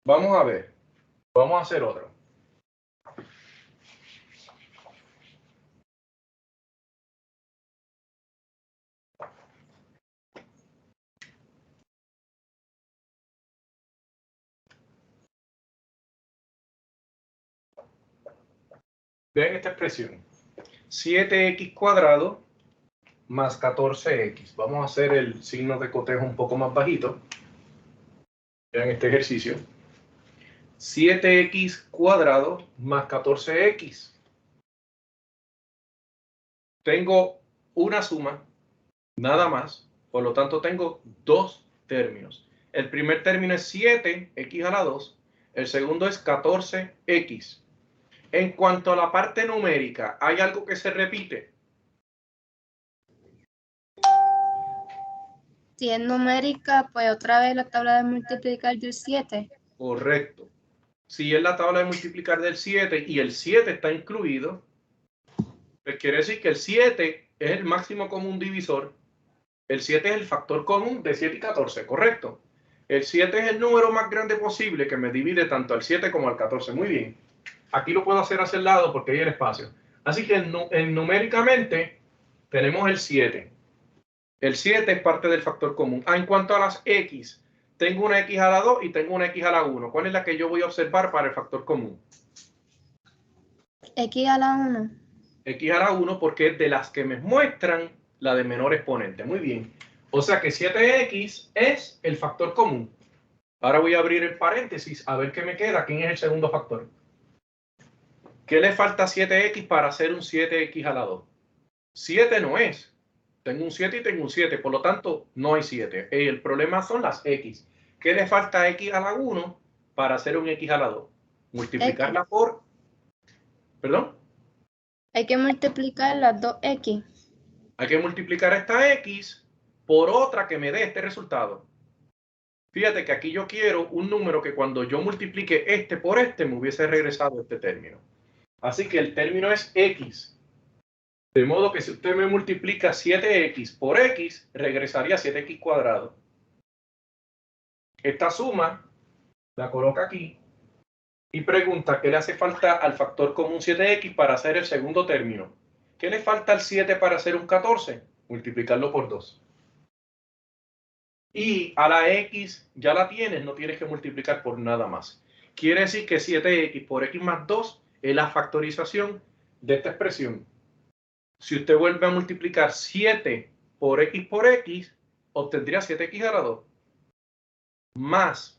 Vamos a ver. Vamos a hacer otro. Vean esta expresión. 7x cuadrado más 14x. Vamos a hacer el signo de cotejo un poco más bajito. Vean este ejercicio. 7x cuadrado más 14x. Tengo una suma, nada más. Por lo tanto, tengo dos términos. El primer término es 7x a la 2. El segundo es 14x. En cuanto a la parte numérica, ¿hay algo que se repite? Si es numérica, pues otra vez la tabla de multiplicar del 7. Correcto. Si es la tabla de multiplicar del 7 y el 7 está incluido, pues quiere decir que el 7 es el máximo común divisor. El 7 es el factor común de 7 y 14, ¿correcto? El 7 es el número más grande posible que me divide tanto al 7 como al 14. Muy bien. Aquí lo puedo hacer hacia el lado porque hay el espacio. Así que numéricamente tenemos el 7. El 7 es parte del factor común. En cuanto a las x, tengo una x a la 2 y tengo una x a la 1. ¿Cuál es la que yo voy a observar para el factor común? X a la 1. X a la 1 porque es de las que me muestran la de menor exponente. Muy bien. O sea que 7x es el factor común. Ahora voy a abrir el paréntesis a ver qué me queda. ¿Quién es el segundo factor? ¿Qué le falta a 7x para hacer un 7x a la 2? 7 no es. Tengo un 7 y tengo un 7. Por lo tanto, no hay 7. El problema son las x. ¿Qué le falta a x a la 1 para hacer un x a la 2? Multiplicarla por... ¿Perdón? Hay que multiplicar las 2x. Hay que multiplicar esta x por otra que me dé este resultado. Fíjate que aquí yo quiero un número que cuando yo multiplique este por este me hubiese regresado este término. Así que el término es x. De modo que si usted me multiplica 7x por x, regresaría 7x cuadrado. Esta suma la coloca aquí y pregunta qué le hace falta al factor común 7x para hacer el segundo término. ¿Qué le falta al 7 para hacer un 14? Multiplicarlo por 2. Y a la x ya la tienes, no tienes que multiplicar por nada más. Quiere decir que 7x por x más 2 es la factorización de esta expresión. Si usted vuelve a multiplicar 7 por x, obtendría 7x a la 2. Más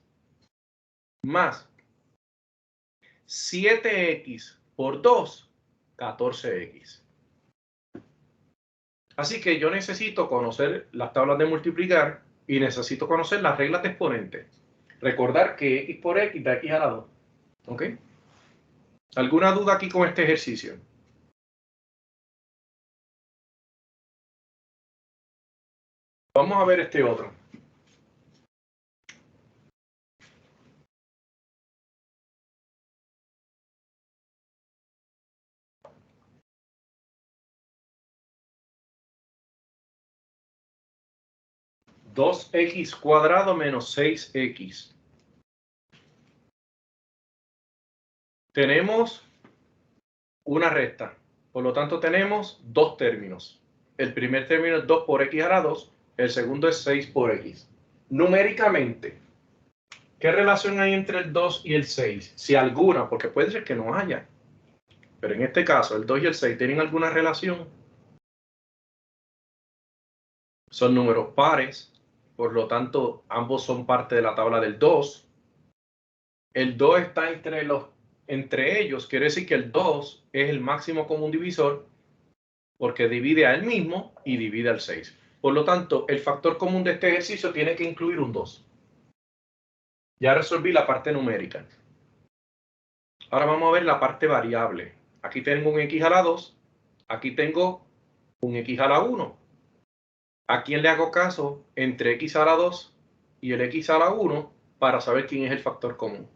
7x por 2, 14x. Así que yo necesito conocer las tablas de multiplicar y necesito conocer las reglas de exponente. Recordar que x por x da x a la 2. ¿Ok? ¿Alguna duda aquí con este ejercicio? Vamos a ver este otro. (2x² menos 6x). Tenemos una recta. Por lo tanto, tenemos dos términos. El primer término es 2 por x a la 2, el segundo es 6 por x. Numéricamente, ¿qué relación hay entre el 2 y el 6? Si alguna, porque puede ser que no haya. Pero en este caso, el 2 y el 6 tienen alguna relación. Son números pares, por lo tanto, ambos son parte de la tabla del 2. El 2 está entre ellos, quiere decir que el 2 es el máximo común divisor porque divide a él mismo y divide al 6. Por lo tanto, el factor común de este ejercicio tiene que incluir un 2. Ya resolví la parte numérica. Ahora vamos a ver la parte variable. Aquí tengo un x a la 2, aquí tengo un x a la 1. ¿A quién le hago caso entre x a la 2 y el x a la 1 para saber quién es el factor común?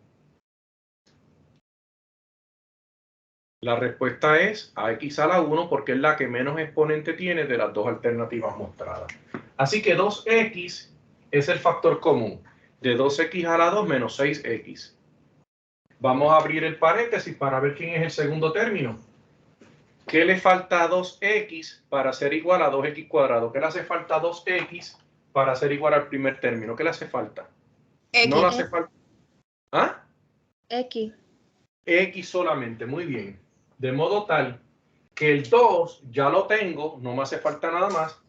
La respuesta es a x a la 1 porque es la que menos exponente tiene de las dos alternativas mostradas. Así que 2x es el factor común de 2x a la 2 menos 6x. Vamos a abrir el paréntesis para ver quién es el segundo término. ¿Qué le falta a 2x para ser igual a 2x cuadrado? ¿Qué le hace falta a 2x para ser igual al primer término? ¿Qué le hace falta? X. No le hace falta. ¿Ah? X. X solamente, muy bien. De modo tal que el 2 ya lo tengo, no me hace falta nada más,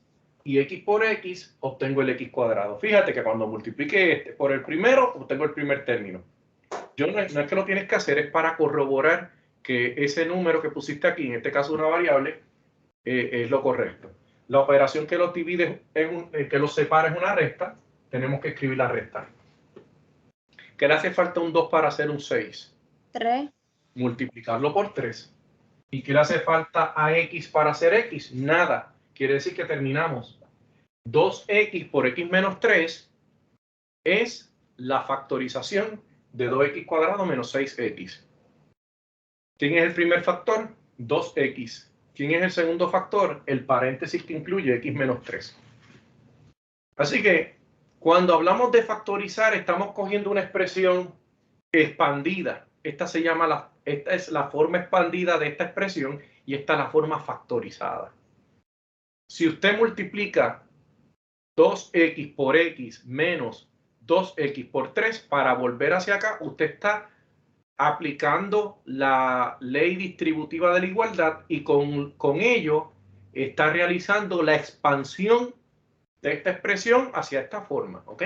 y x por x obtengo el x cuadrado. Fíjate que cuando multiplique este por el primero, obtengo el primer término. No es que lo tienes que hacer, es para corroborar que ese número que pusiste aquí, en este caso una variable, es lo correcto. La operación que los divide, que los separa es una resta, tenemos que escribir la resta. ¿Qué le hace falta un 2 para hacer un 6? 3. Multiplicarlo por 3. ¿Y qué le hace falta a x para hacer x? Nada. Quiere decir que terminamos. 2x por x menos 3 es la factorización de 2x cuadrado menos 6x. ¿Quién es el primer factor? 2x. ¿Quién es el segundo factor? El paréntesis que incluye x menos 3. Así que cuando hablamos de factorizar, estamos cogiendo una expresión expandida. Esta es la forma expandida de esta expresión y esta es la forma factorizada. Si usted multiplica 2x por x menos 2x por 3 para volver hacia acá, usted está aplicando la ley distributiva de la igualdad y con ello está realizando la expansión de esta expresión hacia esta forma, ¿ok?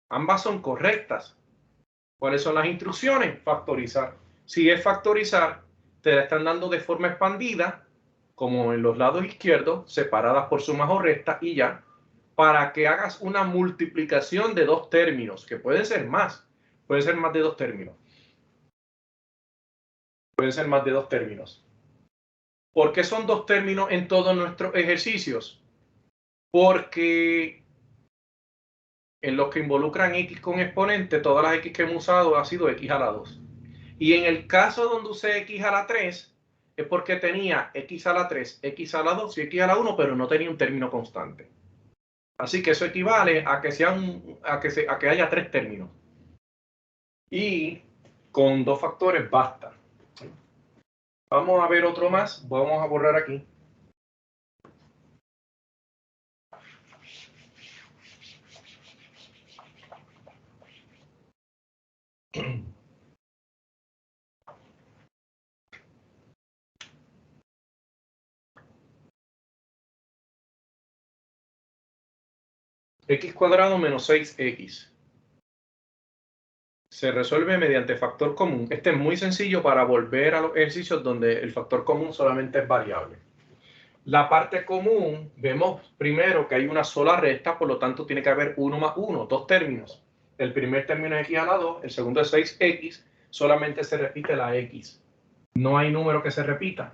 Ambas son correctas. ¿Cuáles son las instrucciones? Factorizar. Si es factorizar, te la están dando de forma expandida, como en los lados izquierdos, separadas por sumas o restas y ya, para que hagas una multiplicación de dos términos, que pueden ser más de dos términos. Pueden ser más de dos términos. ¿Por qué son dos términos en todos nuestros ejercicios? Porque en los que involucran x con exponente, todas las x que hemos usado ha sido x a la 2. Y en el caso donde usé x a la 3, es porque tenía x a la 3, x a la 2 y x a la 1, pero no tenía un término constante. Así que eso equivale a que haya tres términos. Y con dos factores basta. Vamos a ver otro más. Vamos a borrar aquí. X cuadrado menos 6x. Se resuelve mediante factor común. Este es muy sencillo para volver a los ejercicios donde el factor común solamente es variable. La parte común, vemos primero que hay una sola resta, por lo tanto tiene que haber 1 más 1, dos términos. El primer término es x a la 2, el segundo es 6x, solamente se repite la x. No hay número que se repita.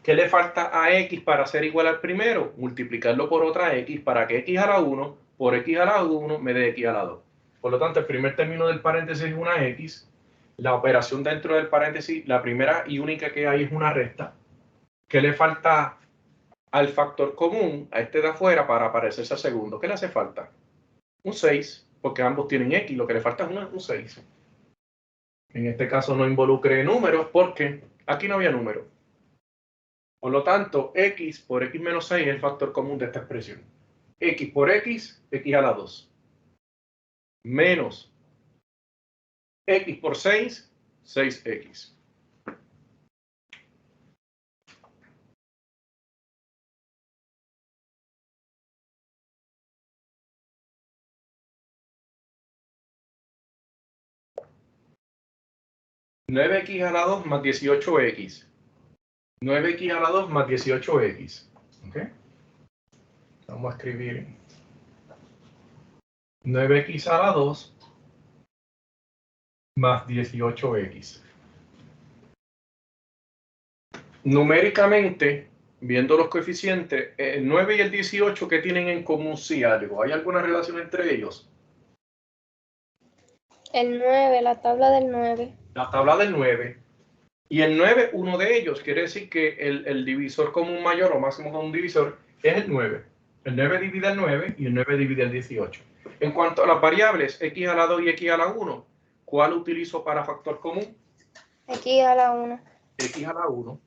¿Qué le falta a x para ser igual al primero? Multiplicarlo por otra x para que x a la 1 por x a la 1 me dé x a la 2. Por lo tanto, el primer término del paréntesis es una x. La operación dentro del paréntesis, la primera y única que hay es una resta. ¿Qué le falta al factor común, a este de afuera, para parecerse al segundo? ¿Qué le hace falta? Un 6, porque ambos tienen x. Lo que le falta es un 6. En este caso no involucre números porque aquí no había número. Por lo tanto, x por x menos 6 es el factor común de esta expresión. X por x, x a la 2. Menos x por 6, 6x. Nueve x a la 2 más 18x. 9x a la 2 más 18x. ¿Ok? Vamos a escribir 9x a la 2 más 18x. Numéricamente, viendo los coeficientes, el 9 y el 18, ¿qué tienen en común si algo? ¿Hay alguna relación entre ellos? El 9, la tabla del 9. La tabla del 9. Y el 9, uno de ellos, quiere decir que el divisor común mayor o máximo común divisor es el 9. El 9 divide el 9 y el 9 divide el 18. En cuanto a las variables x a la 2 y x a la 1, ¿cuál utilizo para factor común? X a la 1. X a la 1.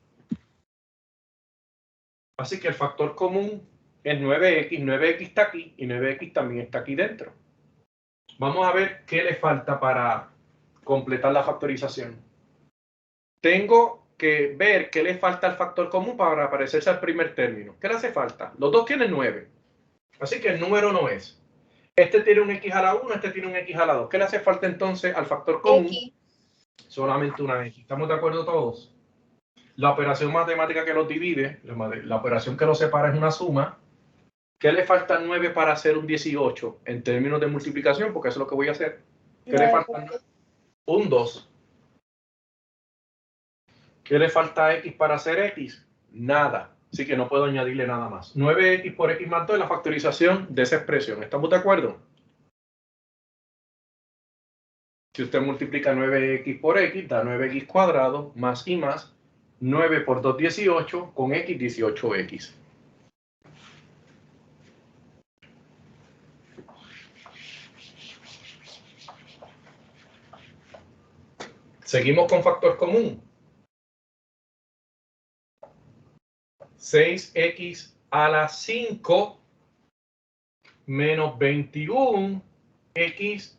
Así que el factor común es 9x. 9x está aquí y 9x también está aquí dentro. Vamos a ver qué le falta para completar la factorización. Tengo que ver qué le falta al factor común para parecerse al primer término. ¿Qué le hace falta? Los dos tienen 9. Así que el número no es. Este tiene un x a la 1, este tiene un x a la 2. ¿Qué le hace falta entonces al factor común? X. Solamente una x. ¿Estamos de acuerdo todos? La operación matemática que los divide, la operación que los separa es una suma. ¿Qué le falta al 9 para hacer un 18 en términos de multiplicación? Porque eso es lo que voy a hacer. ¿Qué le falta al 9? Un 2. ¿Qué le falta a x para hacer x? Nada. Así que no puedo añadirle nada más. 9x por x más 2 es la factorización de esa expresión. ¿Estamos de acuerdo? Si usted multiplica 9x por x, da 9x cuadrado más y más 9 por 2, 18, con x, 18x. Seguimos con factor común. 6x a la 5 menos 21x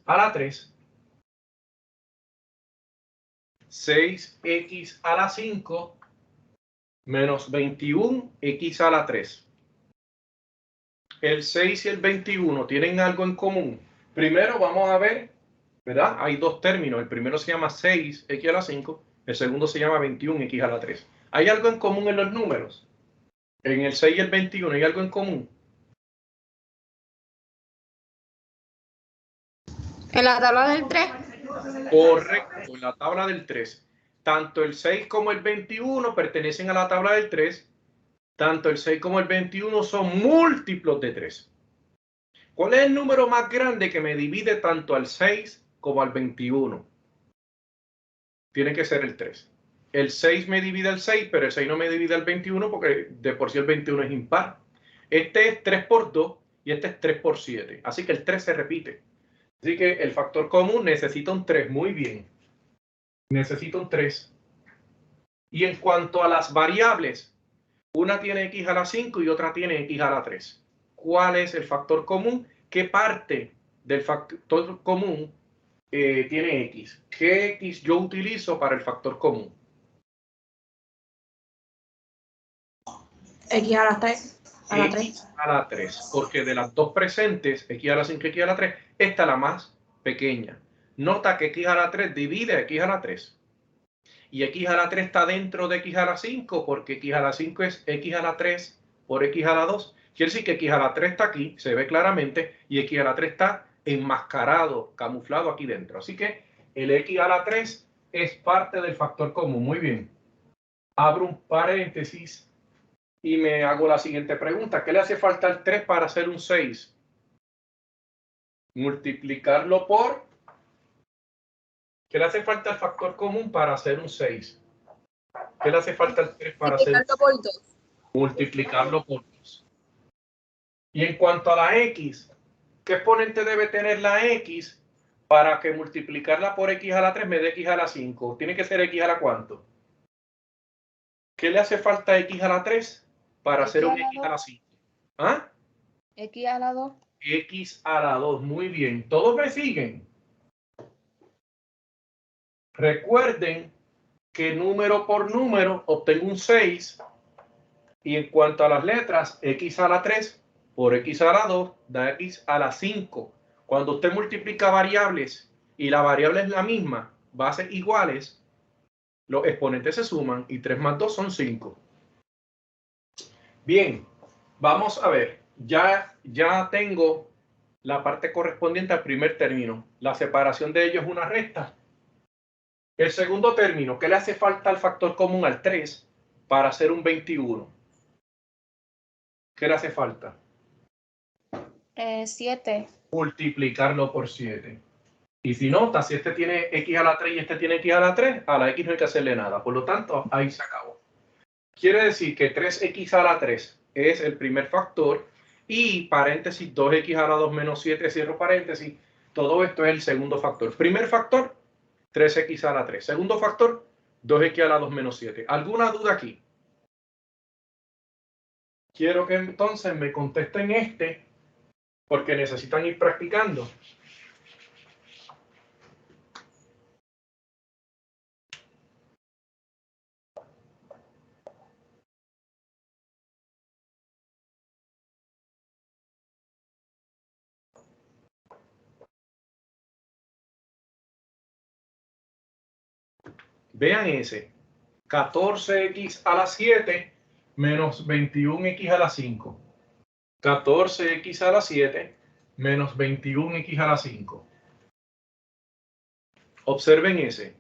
a la 3. 6x a la 5 menos 21x a la 3. El 6 y el 21 tienen algo en común. Primero vamos a ver, ¿verdad? Hay dos términos. El primero se llama 6x a la 5. El segundo se llama 21x a la 3. ¿Hay algo en común en los números? En el 6 y el 21 hay algo en común. En la tabla del 3. Correcto, en la tabla del 3. Tanto el 6 como el 21 pertenecen a la tabla del 3. Tanto el 6 como el 21 son múltiplos de 3. ¿Cuál es el número más grande que me divide tanto al 6 como al 21? Tiene que ser el 3. El 6 me divide el 6, pero el 6 no me divide el 21 porque de por sí el 21 es impar. Este es 3 por 2 y este es 3 por 7. Así que el 3 se repite. Así que el factor común necesita un 3. Muy bien. Necesita un 3. Y en cuanto a las variables, una tiene x a la 5 y otra tiene x a la 3. ¿Cuál es el factor común? ¿Qué parte del factor común tiene x? ¿Qué x yo utilizo para el factor común? X a la 3. A la 3. X a la 3. Porque de las dos presentes, x a la 5 y x a la 3, esta es la más pequeña. Nota que x a la 3 divide a x a la 3. Y x a la 3 está dentro de x a la 5 porque x a la 5 es x a la 3 por x a la 2. Quiere decir que x a la 3 está aquí, se ve claramente, y x a la 3 está enmascarado, camuflado aquí dentro. Así que el x a la 3 es parte del factor común. Muy bien. Abro un paréntesis y me hago la siguiente pregunta. ¿Qué le hace falta al 3 para hacer un 6? Multiplicarlo por... ¿Qué le hace falta al factor común para hacer un 6? ¿Qué le hace falta al 3 para hacer un 6? Por 2. Multiplicarlo por 2. Y en cuanto a la x, ¿qué exponente debe tener la x para que multiplicarla por x a la 3 me dé x a la 5? ¿Tiene que ser x a la cuánto? ¿Qué le hace falta a x a la 3 para hacer un x a la 5? ¿Ah? X a la 2. X a la 2. Muy bien. ¿Todos me siguen? Recuerden que número por número obtengo un 6. Y en cuanto a las letras, x a la 3 por x a la 2 da x a la 5. Cuando usted multiplica variables y la variable es la misma, bases iguales, los exponentes se suman y 3 más 2 son 5. Bien, vamos a ver. Ya tengo la parte correspondiente al primer término. La separación de ellos es una recta. El segundo término, ¿qué le hace falta al factor común al 3 para hacer un 21? ¿Qué le hace falta? 7. Multiplicarlo por 7. Y si nota, si este tiene x a la 3 y este tiene x a la 3, a la x no hay que hacerle nada. Por lo tanto, ahí se acabó. Quiere decir que 3x a la 3 es el primer factor y paréntesis 2x a la 2 menos 7, cierro paréntesis. Todo esto es el segundo factor. Primer factor, 3x a la 3. Segundo factor, 2x a la 2 menos 7. ¿Alguna duda aquí? Quiero que entonces me contesten porque necesitan ir practicando. Vean ese. 14x a la 7 menos 21x a la 5. 14x a la 7 menos 21x a la 5. Observen ese.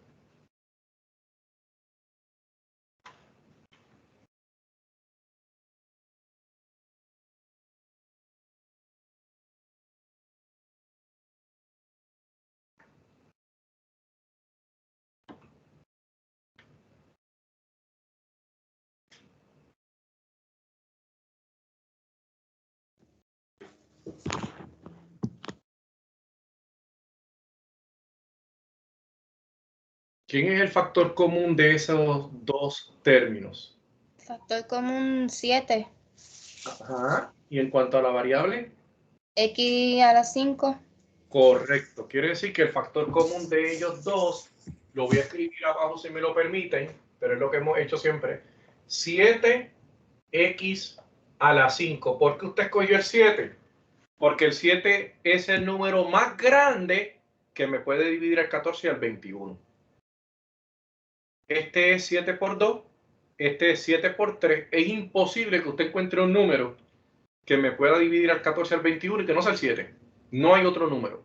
¿Quién es el factor común de esos dos términos? Factor común 7. Ajá. ¿Y en cuanto a la variable? X a la 5. Correcto. Quiere decir que el factor común de ellos dos, lo voy a escribir abajo si me lo permiten, pero es lo que hemos hecho siempre. 7x a la 5. ¿Por qué usted escogió el 7? Porque el 7 es el número más grande que me puede dividir el 14 y el 21. Este es 7 por 2, este es 7 por 3. Es imposible que usted encuentre un número que me pueda dividir al 14 al 21 y que no sea el 7. No hay otro número.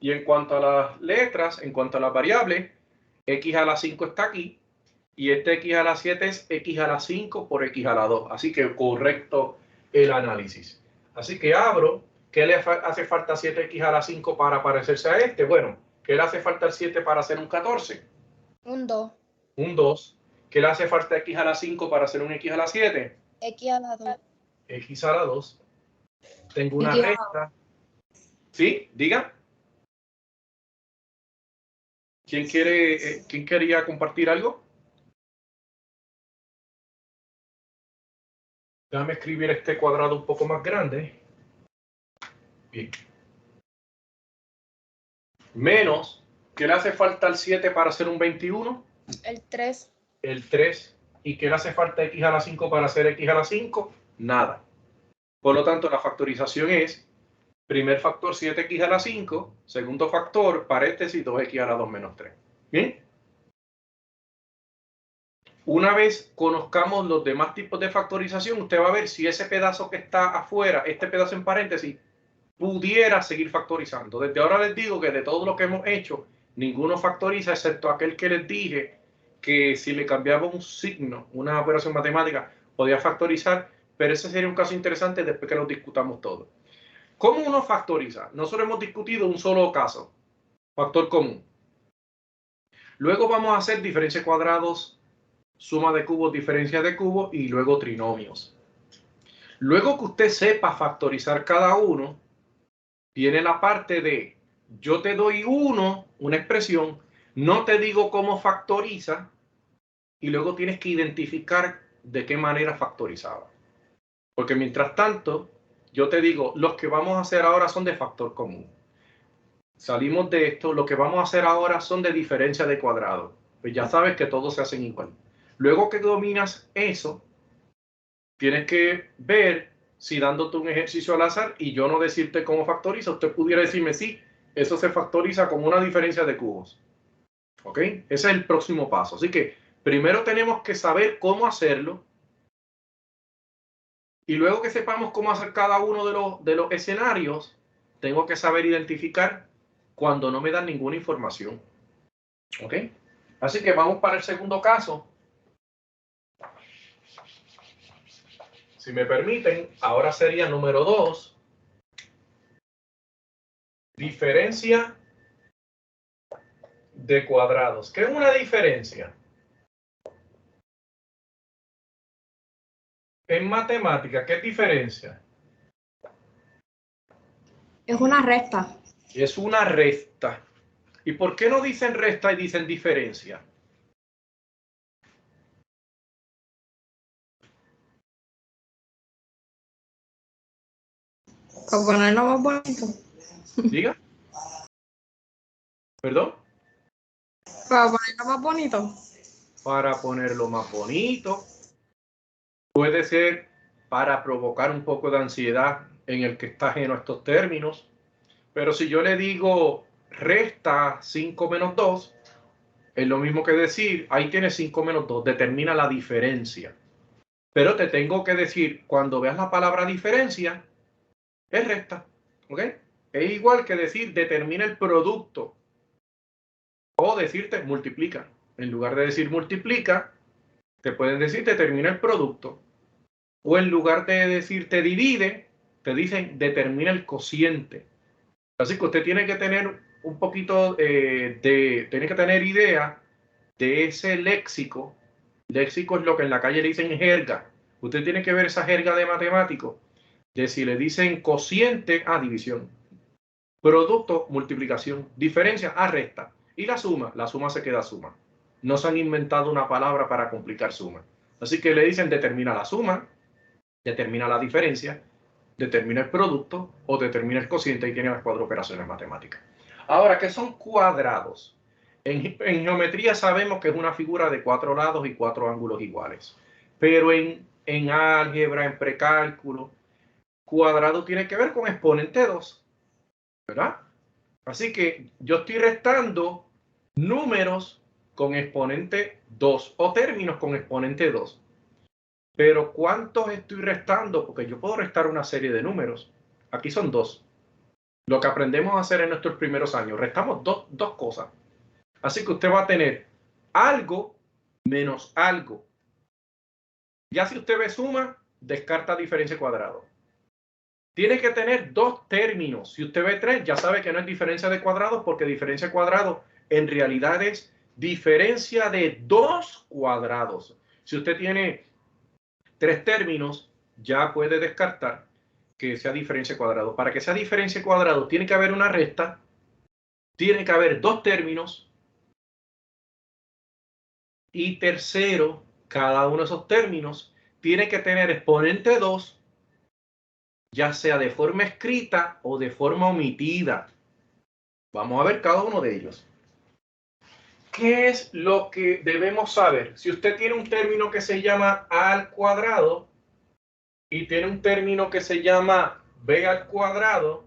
Y en cuanto a las letras, en cuanto a las variables, x a la 5 está aquí y este x a la 7 es x a la 5 por x a la 2. Así que correcto el análisis. Así que abro. ¿Qué le hace falta a 7x a la 5 para parecerse a este? Bueno, ¿qué le hace falta al 7 para hacer un 14? Un 2. Un 2. ¿Qué le hace falta a x a la 5 para hacer un x a la 7? X a la 2. X a la 2. Tengo una recta. ¿Sí? Diga. ¿Quién quería compartir algo? Déjame escribir este cuadrado un poco más grande. Bien. Menos, ¿qué le hace falta al 7 para hacer un 21? El 3. El 3. ¿Y qué le hace falta a x a la 5 para hacer x a la 5? Nada. Por lo tanto, la factorización es primer factor 7x a la 5, segundo factor, paréntesis, 2x a la 2 menos 3. ¿Bien? Una vez conozcamos los demás tipos de factorización, usted va a ver si ese pedazo que está afuera, este pedazo en paréntesis, pudiera seguir factorizando. Desde ahora les digo que de todo lo que hemos hecho, ninguno factoriza, excepto aquel que les dije que si le cambiaba un signo, una operación matemática, podía factorizar, pero ese sería un caso interesante después que lo discutamos todo. ¿Cómo uno factoriza? Nosotros hemos discutido un solo caso, factor común. Luego vamos a hacer diferencia de cuadrados, suma de cubos, diferencia de cubos y luego trinomios. Luego que usted sepa factorizar cada uno, viene la parte de yo te doy una expresión, no te digo cómo factoriza y luego tienes que identificar de qué manera factorizaba. Porque mientras tanto, yo te digo, los que vamos a hacer ahora son de factor común. Salimos de esto, lo que vamos a hacer ahora son de diferencia de cuadrado. Pues ya sabes que todos se hacen igual. Luego que dominas eso, tienes que ver si dándote un ejercicio al azar y yo no decirte cómo factoriza, usted pudiera decirme sí, eso se factoriza como una diferencia de cubos. ¿Ok? Ese es el próximo paso. Así que primero tenemos que saber cómo hacerlo y luego que sepamos cómo hacer cada uno de los escenarios, tengo que saber identificar cuando no me dan ninguna información. ¿Ok? Así que vamos para el segundo caso. Si me permiten, ahora sería número 2. Diferencia de cuadrados. ¿Qué es una diferencia? En matemática, ¿qué es diferencia? Es una recta. Es una resta. ¿Y por qué no dicen resta y dicen diferencia? Para ponerlo más bonito. Diga. ¿Perdón? Para ponerlo más bonito. Para ponerlo más bonito. Puede ser para provocar un poco de ansiedad en el que está ajeno a estos términos. Pero si yo le digo resta 5 menos 2, es lo mismo que decir, ahí tienes 5 menos 2, determina la diferencia. Pero te tengo que decir, cuando veas la palabra diferencia, es resta. ¿Ok? Es igual que decir, determina el producto. O decirte, multiplica. En lugar de decir multiplica, te pueden decir, determina el producto. O en lugar de decirte divide, te dicen, determina el cociente. Así que usted tiene que tener un poquito tiene que tener idea de ese léxico. Léxico es lo que en la calle le dicen jerga. Usted tiene que ver esa jerga de matemático, de si le dicen cociente, división. Producto, multiplicación. Diferencia, resta. Y la suma se queda suma. No se han inventado una palabra para complicar suma. Así que le dicen determina la suma, determina la diferencia, determina el producto o determina el cociente y tiene las 4 operaciones matemáticas. Ahora, ¿qué son cuadrados? En geometría sabemos que es una figura de 4 lados y 4 ángulos iguales. Pero en álgebra, en precálculo, cuadrado tiene que ver con exponente 2, ¿verdad? Así que yo estoy restando números con exponente 2 o términos con exponente 2. Pero ¿cuántos estoy restando? Porque yo puedo restar una serie de números. Aquí son 2. Lo que aprendemos a hacer en nuestros primeros años. Restamos dos cosas. Así que usted va a tener algo menos algo. Ya si usted ve suma, descarta diferencia cuadrado. Tiene que tener 2 términos. Si usted ve 3, ya sabe que no es diferencia de cuadrados, porque diferencia de cuadrado en realidad es diferencia de 2 cuadrados. Si usted tiene 3 términos, ya puede descartar que sea diferencia de cuadrado. Para que sea diferencia de cuadrado, tiene que haber una resta, tiene que haber 2 términos, y tercero, cada uno de esos términos tiene que tener exponente 2, ya sea de forma escrita o de forma omitida. Vamos a ver cada uno de ellos. ¿Qué es lo que debemos saber? Si usted tiene un término que se llama a al cuadrado y tiene un término que se llama b al cuadrado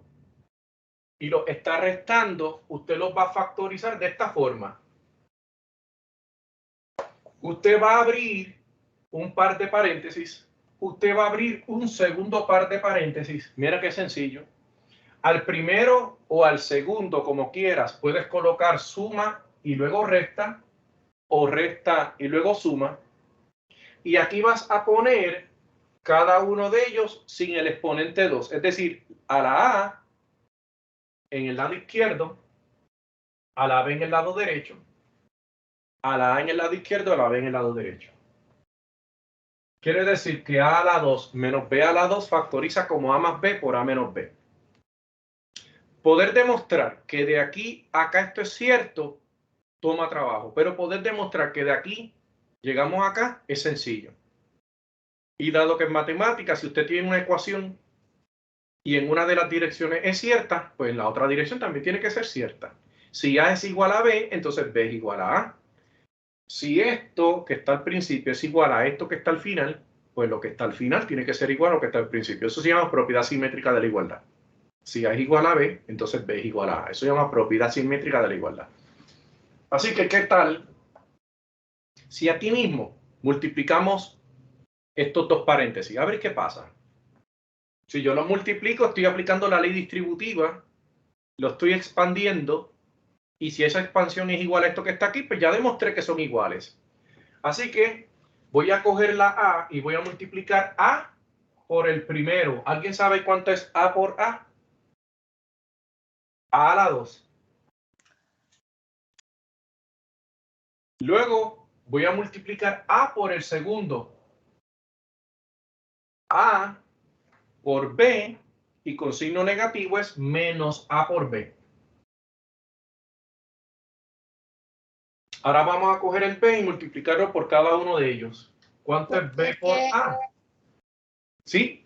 y lo está restando, usted los va a factorizar de esta forma. Usted va a abrir un par de paréntesis, usted va a abrir un segundo par de paréntesis. Mira qué sencillo. Al primero o al segundo, como quieras, puedes colocar suma y luego resta, o resta y luego suma. Y aquí vas a poner cada uno de ellos sin el exponente 2. Es decir, a la A en el lado izquierdo, a la B en el lado derecho, a la A en el lado izquierdo, a la B en el lado derecho. Quiere decir que A a la 2 menos B a la 2 factoriza como A más B por A menos B. Poder demostrar que de aquí a acá esto es cierto, toma trabajo. Pero poder demostrar que de aquí llegamos acá es sencillo. Y dado que en matemáticas, si usted tiene una ecuación y en una de las direcciones es cierta, pues en la otra dirección también tiene que ser cierta. Si A es igual a B, entonces B es igual a A. Si esto que está al principio es igual a esto que está al final, pues lo que está al final tiene que ser igual a lo que está al principio. Eso se llama propiedad simétrica de la igualdad. Si A es igual a B, entonces B es igual a A. Eso se llama propiedad simétrica de la igualdad. Así que, ¿qué tal si aquí mismo multiplicamos estos dos paréntesis? A ver qué pasa. Si yo lo multiplico, estoy aplicando la ley distributiva, lo estoy expandiendo, y si esa expansión es igual a esto que está aquí, pues ya demostré que son iguales. Así que voy a coger la A y voy a multiplicar A por el primero. ¿Alguien sabe cuánto es A por A? A la 2. Luego voy a multiplicar A por el segundo. A por B, y con signo negativo es menos A por B. Ahora vamos a coger el B y multiplicarlo por cada uno de ellos. ¿Cuánto es B por A? ¿Sí?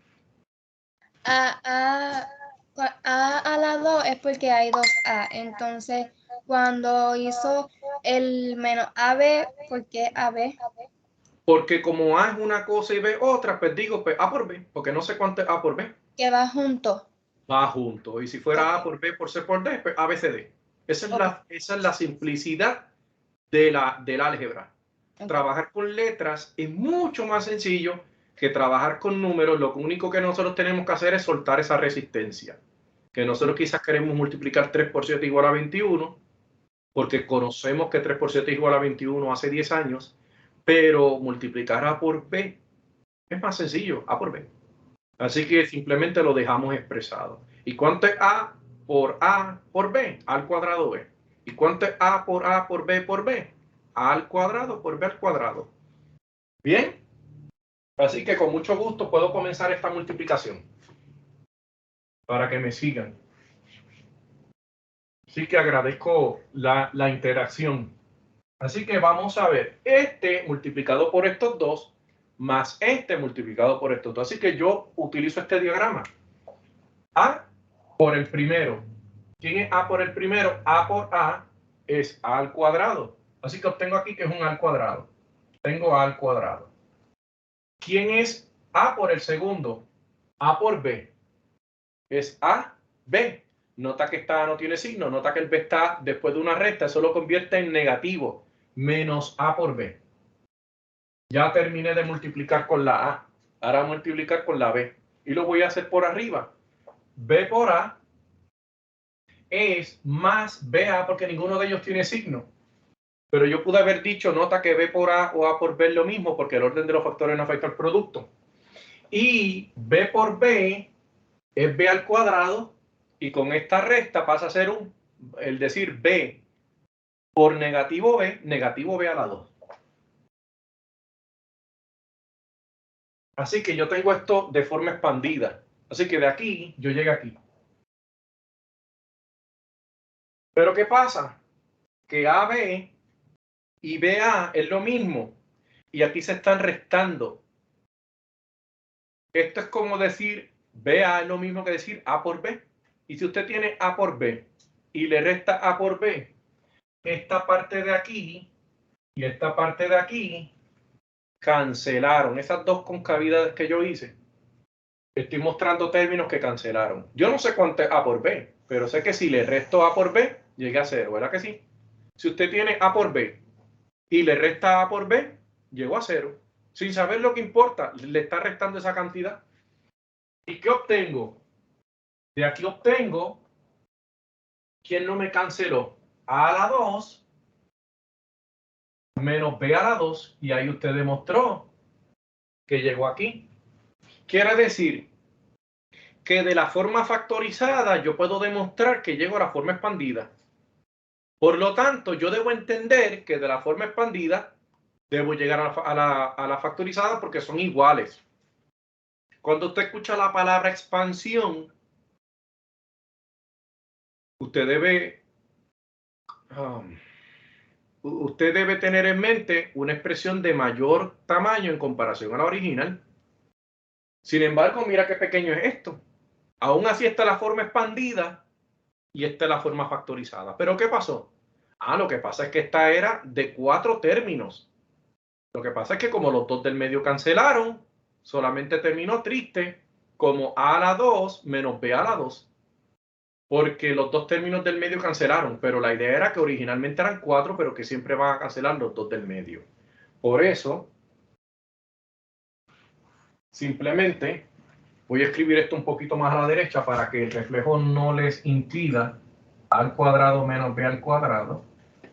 A la 2 es porque hay 2A. Entonces, cuando hizo el menos AB, ¿por qué AB? Porque como A es una cosa y B otra, pues digo pues A por B, porque no sé cuánto es A por B. Que va junto. Va junto. Y si fuera A Ok, por B por C por D, pues A, B, C, D. ok, Esa es la simplicidad del álgebra. ok. Trabajar con letras es mucho más sencillo que trabajar con números. Lo único que nosotros tenemos que hacer es soltar esa resistencia. Que nosotros quizás queremos multiplicar 3 por 7 igual a 21, porque conocemos que 3 por 7 igual a 21 hace 10 años, pero multiplicar A por B es más sencillo, A por B. Así que simplemente lo dejamos expresado. ¿Y cuánto es A por B? A al cuadrado B. ¿Y cuánto es A por B por B? A al cuadrado por B al cuadrado. ¿Bien? Así que con mucho gusto puedo comenzar esta multiplicación para que me sigan. Así que agradezco la interacción. Así que vamos a ver este multiplicado por estos dos más este multiplicado por estos dos. Así que yo utilizo este diagrama. A por el primero. ¿Quién es A por el primero? A por A es A al cuadrado. Así que obtengo aquí que es un A al cuadrado. Tengo A al cuadrado. ¿Quién es A por el segundo? A por B. Es A, B. Nota que esta A no tiene signo. Nota que el B está después de una resta. Eso lo convierte en negativo. Menos A por B. Ya terminé de multiplicar con la A. Ahora multiplicar con la B. Y lo voy a hacer por arriba. B por A es más BA porque ninguno de ellos tiene signo. Pero yo pude haber dicho, nota que B por A o A por B es lo mismo porque el orden de los factores no afecta al producto. Y B por B es B al cuadrado y con esta resta pasa a ser el decir B por negativo B a la 2. Así que yo tengo esto de forma expandida. Así que de aquí yo llegué aquí. Pero ¿qué pasa? Que AB y BA es lo mismo. Y aquí se están restando. Esto es como decir BA es lo mismo que decir A por B. Y si usted tiene A por B y le resta A por B, esta parte de aquí y esta parte de aquí cancelaron. Esas dos concavidades que yo hice. Estoy mostrando términos que cancelaron. Yo no sé cuánto es A por B, pero sé que si le resto A por B, llegué a 0, ¿verdad que sí? Si usted tiene A por B y le resta A por B, llegó a 0. Sin saber lo que importa, le está restando esa cantidad. ¿Y qué obtengo? De aquí obtengo, ¿quién no me canceló? A a la 2 menos B a la 2, y ahí usted demostró que llegó aquí. Quiere decir que de la forma factorizada yo puedo demostrar que llego a la forma expandida. Por lo tanto, yo debo entender que de la forma expandida debo llegar a la factorizada porque son iguales. Cuando usted escucha la palabra expansión, usted debe tener en mente una expresión de mayor tamaño en comparación a la original. Sin embargo, mira qué pequeño es esto. Aún así está la forma expandida y esta es la forma factorizada. ¿Pero qué pasó? Lo que pasa es que esta era de 4 términos. Lo que pasa es que como los dos del medio cancelaron, solamente terminó triste como a la 2 menos b a la 2. Porque los dos términos del medio cancelaron, pero la idea era que originalmente eran 4, pero que siempre van a cancelar los dos del medio. Por eso, simplemente voy a escribir esto un poquito más a la derecha para que el reflejo no les impida a al cuadrado menos b al cuadrado,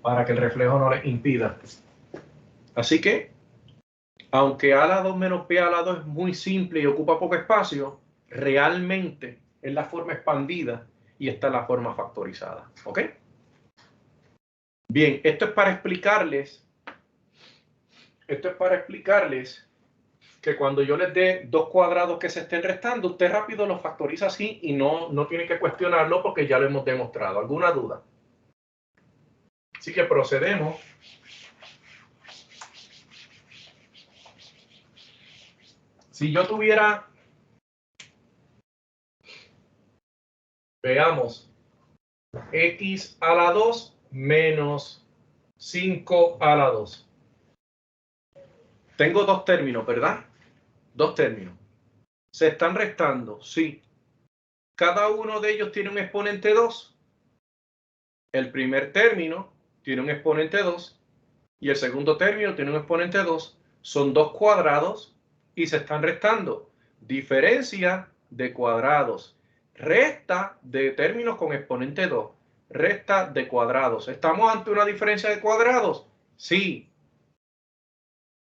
para que el reflejo no les impida. Así que, aunque a la 2 menos b a la 2 es muy simple y ocupa poco espacio, realmente es la forma expandida y esta es la forma factorizada. ¿Ok? Bien, esto es para explicarles que cuando yo les dé dos cuadrados que se estén restando, usted rápido los factoriza así y no tiene que cuestionarlo porque ya lo hemos demostrado. ¿Alguna duda? Así que procedemos. Si yo tuviera, veamos, x a la 2 menos 5 a la 2. Tengo dos términos, ¿verdad? Dos términos. ¿Se están restando? Sí. Cada uno de ellos tiene un exponente 2. El primer término tiene un exponente 2 y el segundo término tiene un exponente 2. Son dos cuadrados y se están restando. Diferencia de cuadrados. Resta de términos con exponente 2. Resta de cuadrados. ¿Estamos ante una diferencia de cuadrados? Sí.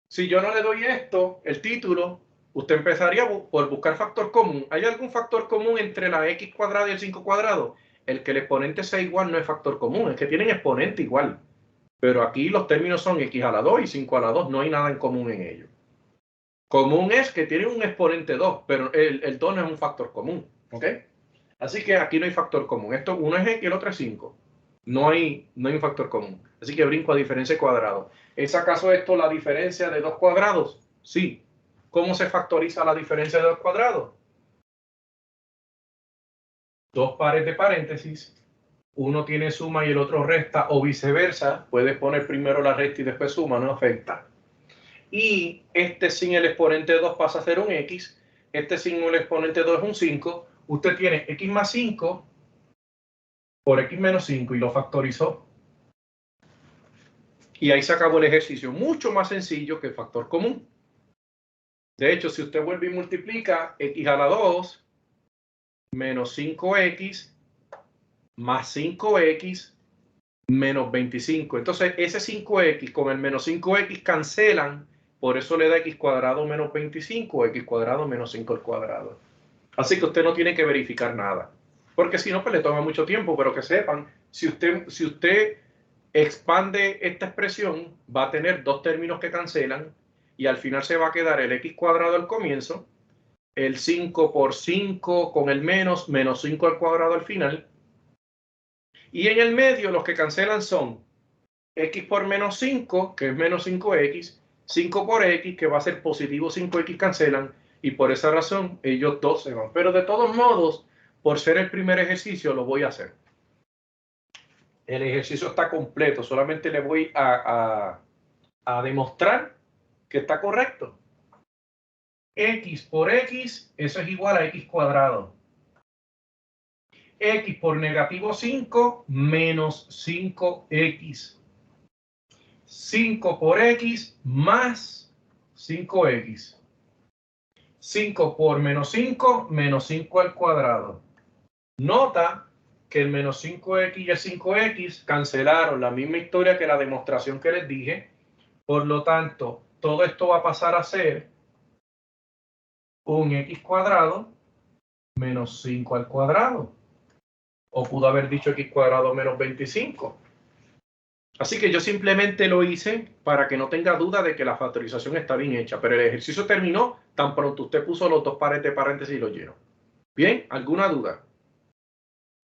Si yo no le doy esto, el título, usted empezaría por buscar factor común. ¿Hay algún factor común entre la x cuadrada y el 5 cuadrado? El que el exponente sea igual no es factor común, es que tienen exponente igual. Pero aquí los términos son x a la 2 y 5 a la 2, no hay nada en común en ellos. Común es que tienen un exponente 2, pero el 2 no es un factor común. ¿Ok? Así que aquí no hay factor común. Esto uno es x y el otro es 5. No hay un factor común. Así que brinco a diferencia de cuadrados. ¿Es acaso esto la diferencia de dos cuadrados? Sí. ¿Cómo se factoriza la diferencia de dos cuadrados? Dos pares de paréntesis. Uno tiene suma y el otro resta, o viceversa. Puedes poner primero la resta y después suma, no afecta. Y este sin el exponente 2 pasa a ser un x. Este sin el exponente 2 es un 5. Usted tiene x más 5 por x menos 5 y lo factorizó. Y ahí se acabó el ejercicio. Mucho más sencillo que el factor común. De hecho, si usted vuelve y multiplica x a la 2 menos 5x más 5x menos 25. Entonces, ese 5x con el menos 5x cancelan. Por eso le da x cuadrado menos 25 o x cuadrado menos 5 al cuadrado. Así que usted no tiene que verificar nada. Porque si no, pues le toma mucho tiempo. Pero que sepan, si usted expande esta expresión, va a tener dos términos que cancelan y al final se va a quedar el x cuadrado al comienzo, el 5 por 5 con el menos 5 al cuadrado al final. Y en el medio los que cancelan son x por menos 5, que es menos 5x, 5 por x, que va a ser positivo 5x, cancelan, y por esa razón ellos dos se van. Pero de todos modos, por ser el primer ejercicio, lo voy a hacer. El ejercicio está completo, solamente le voy a demostrar que está correcto. X por x, eso es igual a x cuadrado. X por negativo 5 menos 5x. 5 por x más 5x. 5 por menos 5, menos 5 al cuadrado. Nota que el menos 5x y el 5x cancelaron, la misma historia que la demostración que les dije. Por lo tanto, todo esto va a pasar a ser un x cuadrado menos 5 al cuadrado. O pudo haber dicho x cuadrado menos 25. Así que yo simplemente lo hice para que no tenga duda de que la factorización está bien hecha. Pero el ejercicio terminó tan pronto usted puso los dos pares de paréntesis y lo llenó. Bien, ¿alguna duda?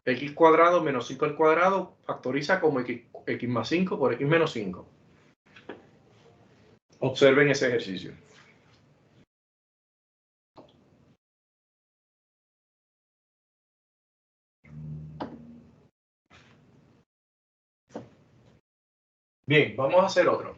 X cuadrado menos 5 al cuadrado factoriza como x más 5 por x menos 5. Observen ese ejercicio. Bien, vamos a hacer otro.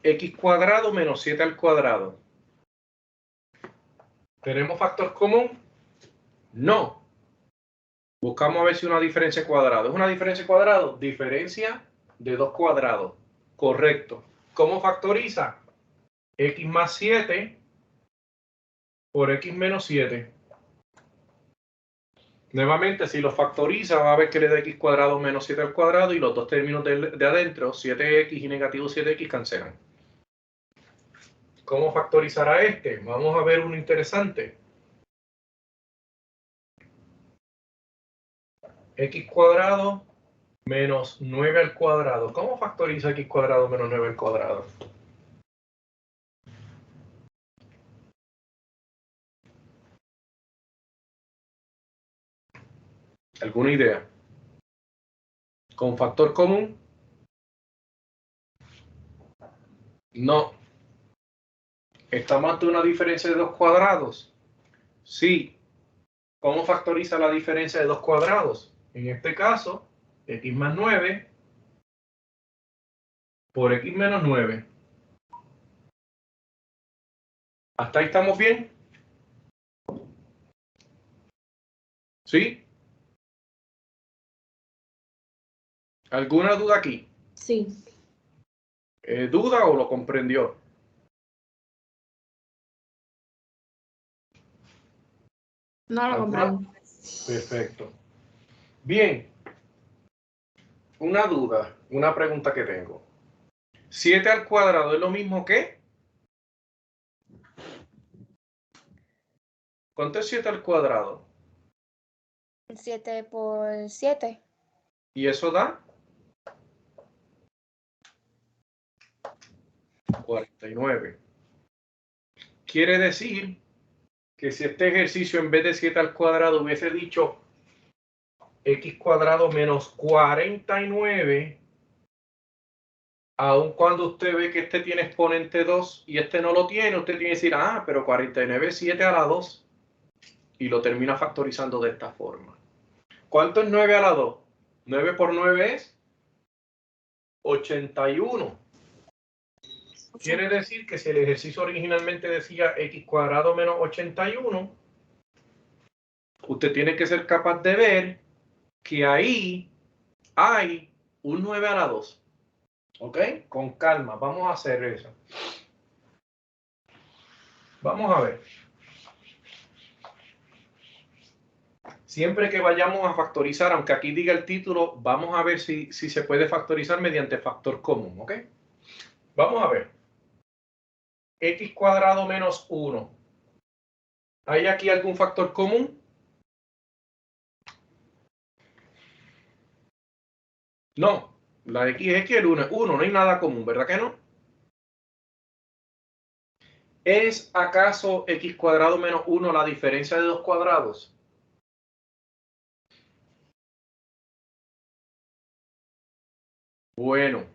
X cuadrado menos 7 al cuadrado. ¿Tenemos factor común? No. Buscamos a ver si una diferencia de cuadrado. ¿Es una diferencia de cuadrado? Diferencia de 2 cuadrados. Correcto. ¿Cómo factoriza? X más 7 por X menos 7. Nuevamente, si lo factoriza, va a ver que le da X cuadrado menos 7 al cuadrado y los dos términos de adentro, 7X y negativo 7X, cancelan. ¿Cómo factorizará este? Vamos a ver uno interesante. X cuadrado menos 9 al cuadrado. ¿Cómo factoriza X cuadrado menos 9 al cuadrado? ¿Alguna idea? ¿Con factor común? No. ¿Estamos ante una diferencia de 2 cuadrados? Sí. ¿Cómo factoriza la diferencia de 2 cuadrados? En este caso, X más 9 por X menos 9. ¿Hasta ahí estamos bien? ¿Sí? ¿Alguna duda aquí? Sí. ¿Duda o lo comprendió? No lo comprendo. Perfecto. Bien. Una duda, una pregunta que tengo. 7 al cuadrado es lo mismo que... ¿Cuánto es 7 al cuadrado? 7 por 7. ¿Y eso da? 49. Quiere decir que si este ejercicio en vez de 7 al cuadrado hubiese dicho X cuadrado menos 49, aun cuando usted ve que este tiene exponente 2 y este no lo tiene, usted tiene que decir, ah, pero 49 es 7 a la 2. Y lo termina factorizando de esta forma. ¿Cuánto es 9 a la 2? 9 por 9 es 81. Quiere decir que si el ejercicio originalmente decía X cuadrado menos 81, usted tiene que ser capaz de ver que ahí hay un 9 a la 2. ¿Ok? Con calma, vamos a hacer eso. Vamos a ver. Siempre que vayamos a factorizar, aunque aquí diga el título, vamos a ver si se puede factorizar mediante factor común. ¿Ok? Vamos a ver. X cuadrado menos 1. ¿Hay aquí algún factor común? No. La X es X, el 1 es 1. No hay nada común, ¿verdad que no? ¿Es acaso X cuadrado menos 1 la diferencia de 2 cuadrados? Bueno,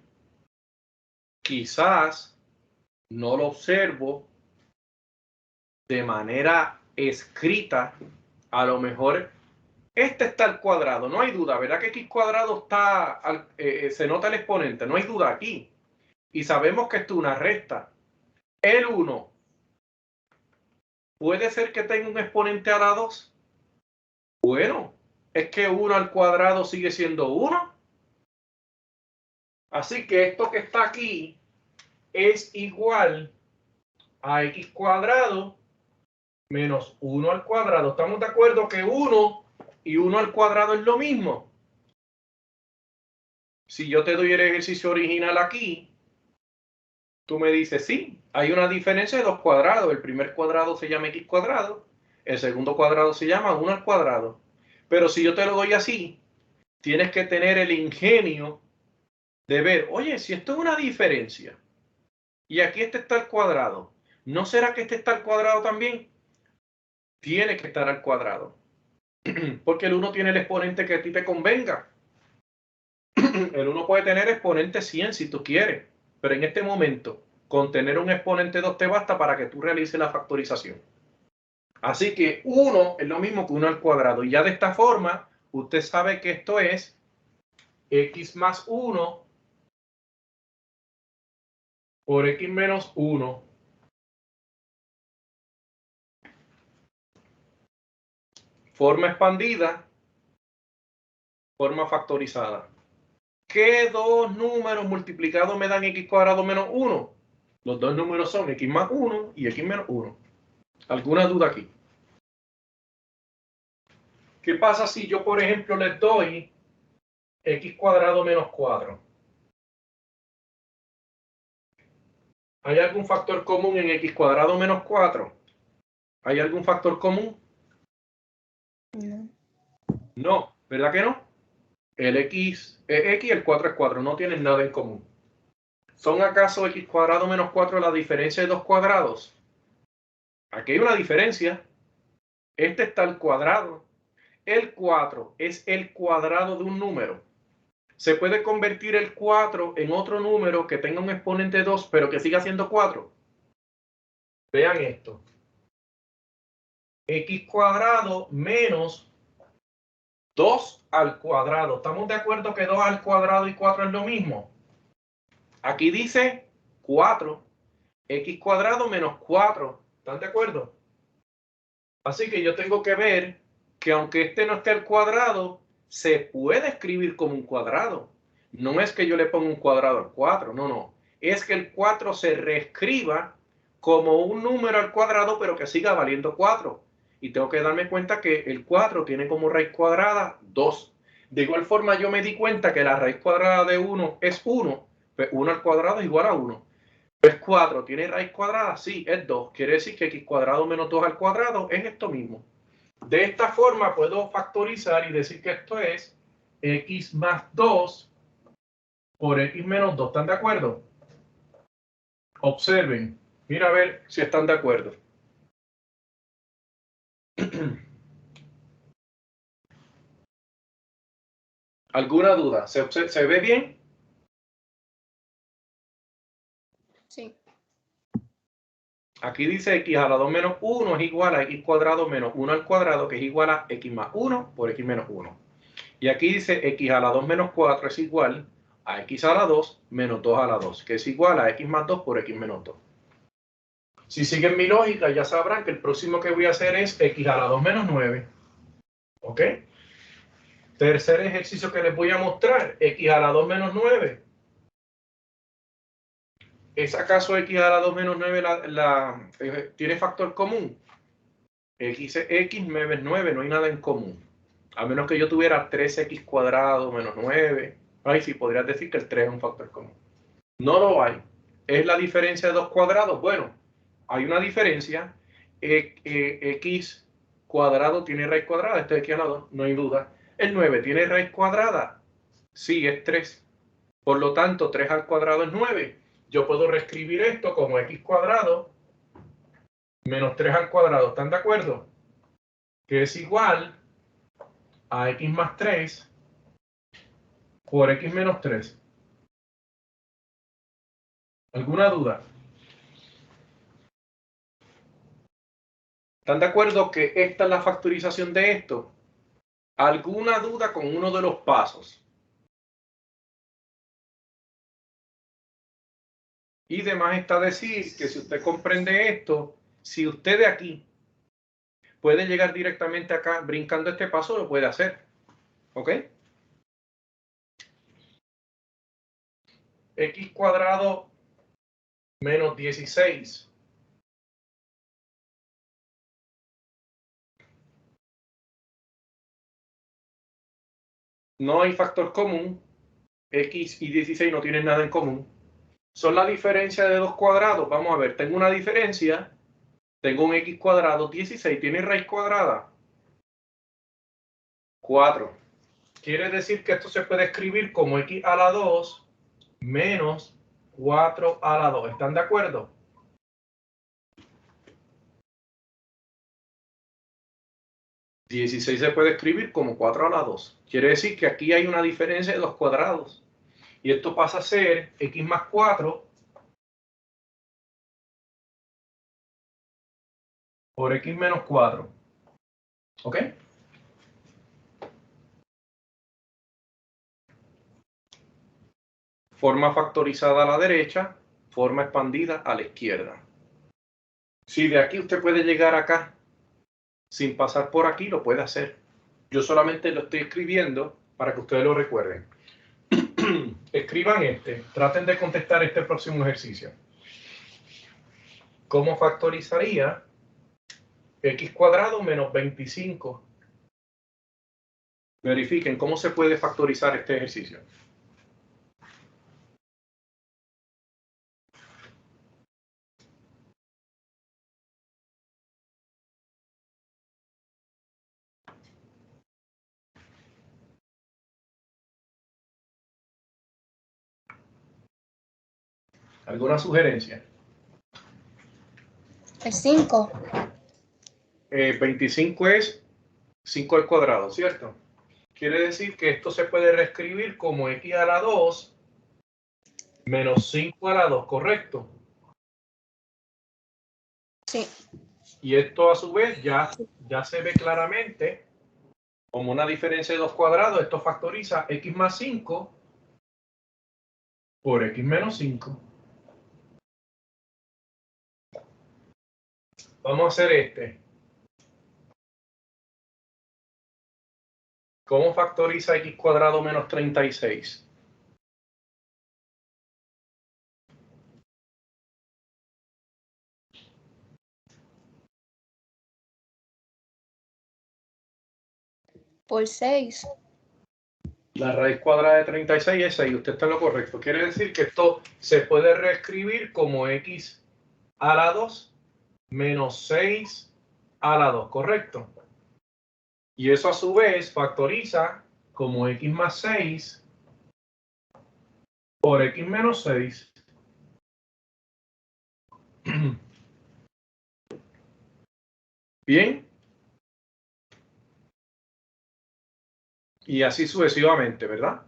quizás no lo observo de manera escrita. A lo mejor este está al cuadrado, no hay duda, ¿verdad que X cuadrado está, se nota el exponente? No hay duda aquí. Y sabemos que esto es una recta. El 1, ¿puede ser que tenga un exponente a la 2? Bueno, es que 1 al cuadrado sigue siendo 1. Así que esto que está aquí es igual a X cuadrado menos 1 al cuadrado. ¿Estamos de acuerdo que 1 y 1 al cuadrado es lo mismo? Si yo te doy el ejercicio original aquí, tú me dices, sí, hay una diferencia de 2 cuadrados. El primer cuadrado se llama X cuadrado, el segundo cuadrado se llama 1 al cuadrado. Pero si yo te lo doy así, tienes que tener el ingenio de ver, oye, si esto es una diferencia y aquí este está al cuadrado, ¿no será que este está al cuadrado también? Tiene que estar al cuadrado. Porque el 1 tiene el exponente que a ti te convenga. El 1 puede tener exponente 100 si tú quieres. Pero en este momento, con tener un exponente 2 te basta para que tú realices la factorización. Así que 1 es lo mismo que 1 al cuadrado. Y ya de esta forma, usted sabe que esto es x más 1 por x menos 1. Forma expandida, forma factorizada. ¿Qué dos números multiplicados me dan x cuadrado menos 1? Los dos números son x más 1 y x menos 1. ¿Alguna duda aquí? ¿Qué pasa si yo, por ejemplo, les doy x cuadrado menos 4? ¿Hay algún factor común en x cuadrado menos 4? ¿Hay algún factor común? No. No, ¿verdad que no? El x es x, el 4 es 4, no tienen nada en común. ¿Son acaso x cuadrado menos 4 la diferencia de dos cuadrados? Aquí hay una diferencia. Este está al cuadrado. El 4 es el cuadrado de un número. Se puede convertir el 4 en otro número que tenga un exponente 2, pero que siga siendo 4. Vean esto. X cuadrado menos 2 al cuadrado. ¿Estamos de acuerdo que 2 al cuadrado y 4 es lo mismo? Aquí dice 4. X cuadrado menos 4. ¿Están de acuerdo? Así que yo tengo que ver que aunque este no esté al cuadrado, se puede escribir como un cuadrado. No es que yo le ponga un cuadrado al 4, no. Es que el 4 se reescriba como un número al cuadrado, pero que siga valiendo 4. Y tengo que darme cuenta que el 4 tiene como raíz cuadrada 2. De igual forma, yo me di cuenta que la raíz cuadrada de 1 es 1. Pues 1 al cuadrado es igual a 1. Pues 4 tiene raíz cuadrada, sí, es 2. Quiere decir que x cuadrado menos 2 al cuadrado es esto mismo. De esta forma puedo factorizar y decir que esto es x más 2 por x menos 2. ¿Están de acuerdo? Observen. Mira a ver si están de acuerdo. ¿Alguna duda? ¿Se ve bien? Sí. Aquí dice x a la 2 menos 1 es igual a x cuadrado menos 1 al cuadrado, que es igual a x más 1 por x menos 1. Y aquí dice x a la 2 menos 4 es igual a x a la 2 menos 2 a la 2, que es igual a x más 2 por x menos 2. Si siguen mi lógica, ya sabrán que el próximo que voy a hacer es x a la 2 menos 9. ¿Ok? Tercer ejercicio que les voy a mostrar, x a la 2 menos 9. ¿Es acaso x a la 2 menos 9 tiene factor común? X es x, 9 es 9, no hay nada en común. A menos que yo tuviera 3x cuadrado menos 9. Ahí sí podrías decir que el 3 es un factor común. No lo hay. ¿Es la diferencia de dos cuadrados? Bueno, hay una diferencia. X cuadrado tiene raíz cuadrada. Este es x a la 2, no hay duda. El 9 tiene raíz cuadrada. Sí, es 3. Por lo tanto, 3 al cuadrado es 9. Yo puedo reescribir esto como x cuadrado menos 3 al cuadrado. ¿Están de acuerdo? Que es igual a x más 3 por x menos 3. ¿Alguna duda? ¿Están de acuerdo que esta es la factorización de esto? ¿Alguna duda con uno de los pasos? Y demás está decir que si usted comprende esto, si usted de aquí puede llegar directamente acá brincando este paso, lo puede hacer. ¿Ok? X cuadrado menos 16. No hay factor común. X y 16 no tienen nada en común. Son la diferencia de dos cuadrados. Vamos a ver, tengo una diferencia. Tengo un x cuadrado, 16. ¿Tiene raíz cuadrada? 4. Quiere decir que esto se puede escribir como x a la 2 menos 4 a la 2. ¿Están de acuerdo? (16) se puede escribir como 4 a la 2. Quiere decir que aquí hay una diferencia de dos cuadrados. Y esto pasa a ser x más 4 por x menos 4. ¿Ok? Forma factorizada a la derecha, forma expandida a la izquierda. Si de aquí usted puede llegar acá sin pasar por aquí, lo puede hacer. Yo solamente lo estoy escribiendo para que ustedes lo recuerden. Escriban traten de contestar este próximo ejercicio. ¿Cómo factorizaría x cuadrado menos 25? Verifiquen cómo se puede factorizar este ejercicio. ¿Alguna sugerencia? El 5. 25 es 5 al cuadrado, ¿cierto? Quiere decir que esto se puede reescribir como x a la 2 menos 5 a la 2, ¿correcto? Sí. Y esto a su vez ya se ve claramente como una diferencia de 2 cuadrados. Esto factoriza x más 5 por x menos 5. Vamos a hacer ¿Cómo factoriza x cuadrado menos 36? Por 6. La raíz cuadrada de 36 es 6. Usted está en lo correcto. Quiere decir que esto se puede reescribir como x a la 2 menos 6 a la 2, ¿correcto? Y eso a su vez factoriza como x más 6 por x menos 6. Bien. Y así sucesivamente, ¿verdad?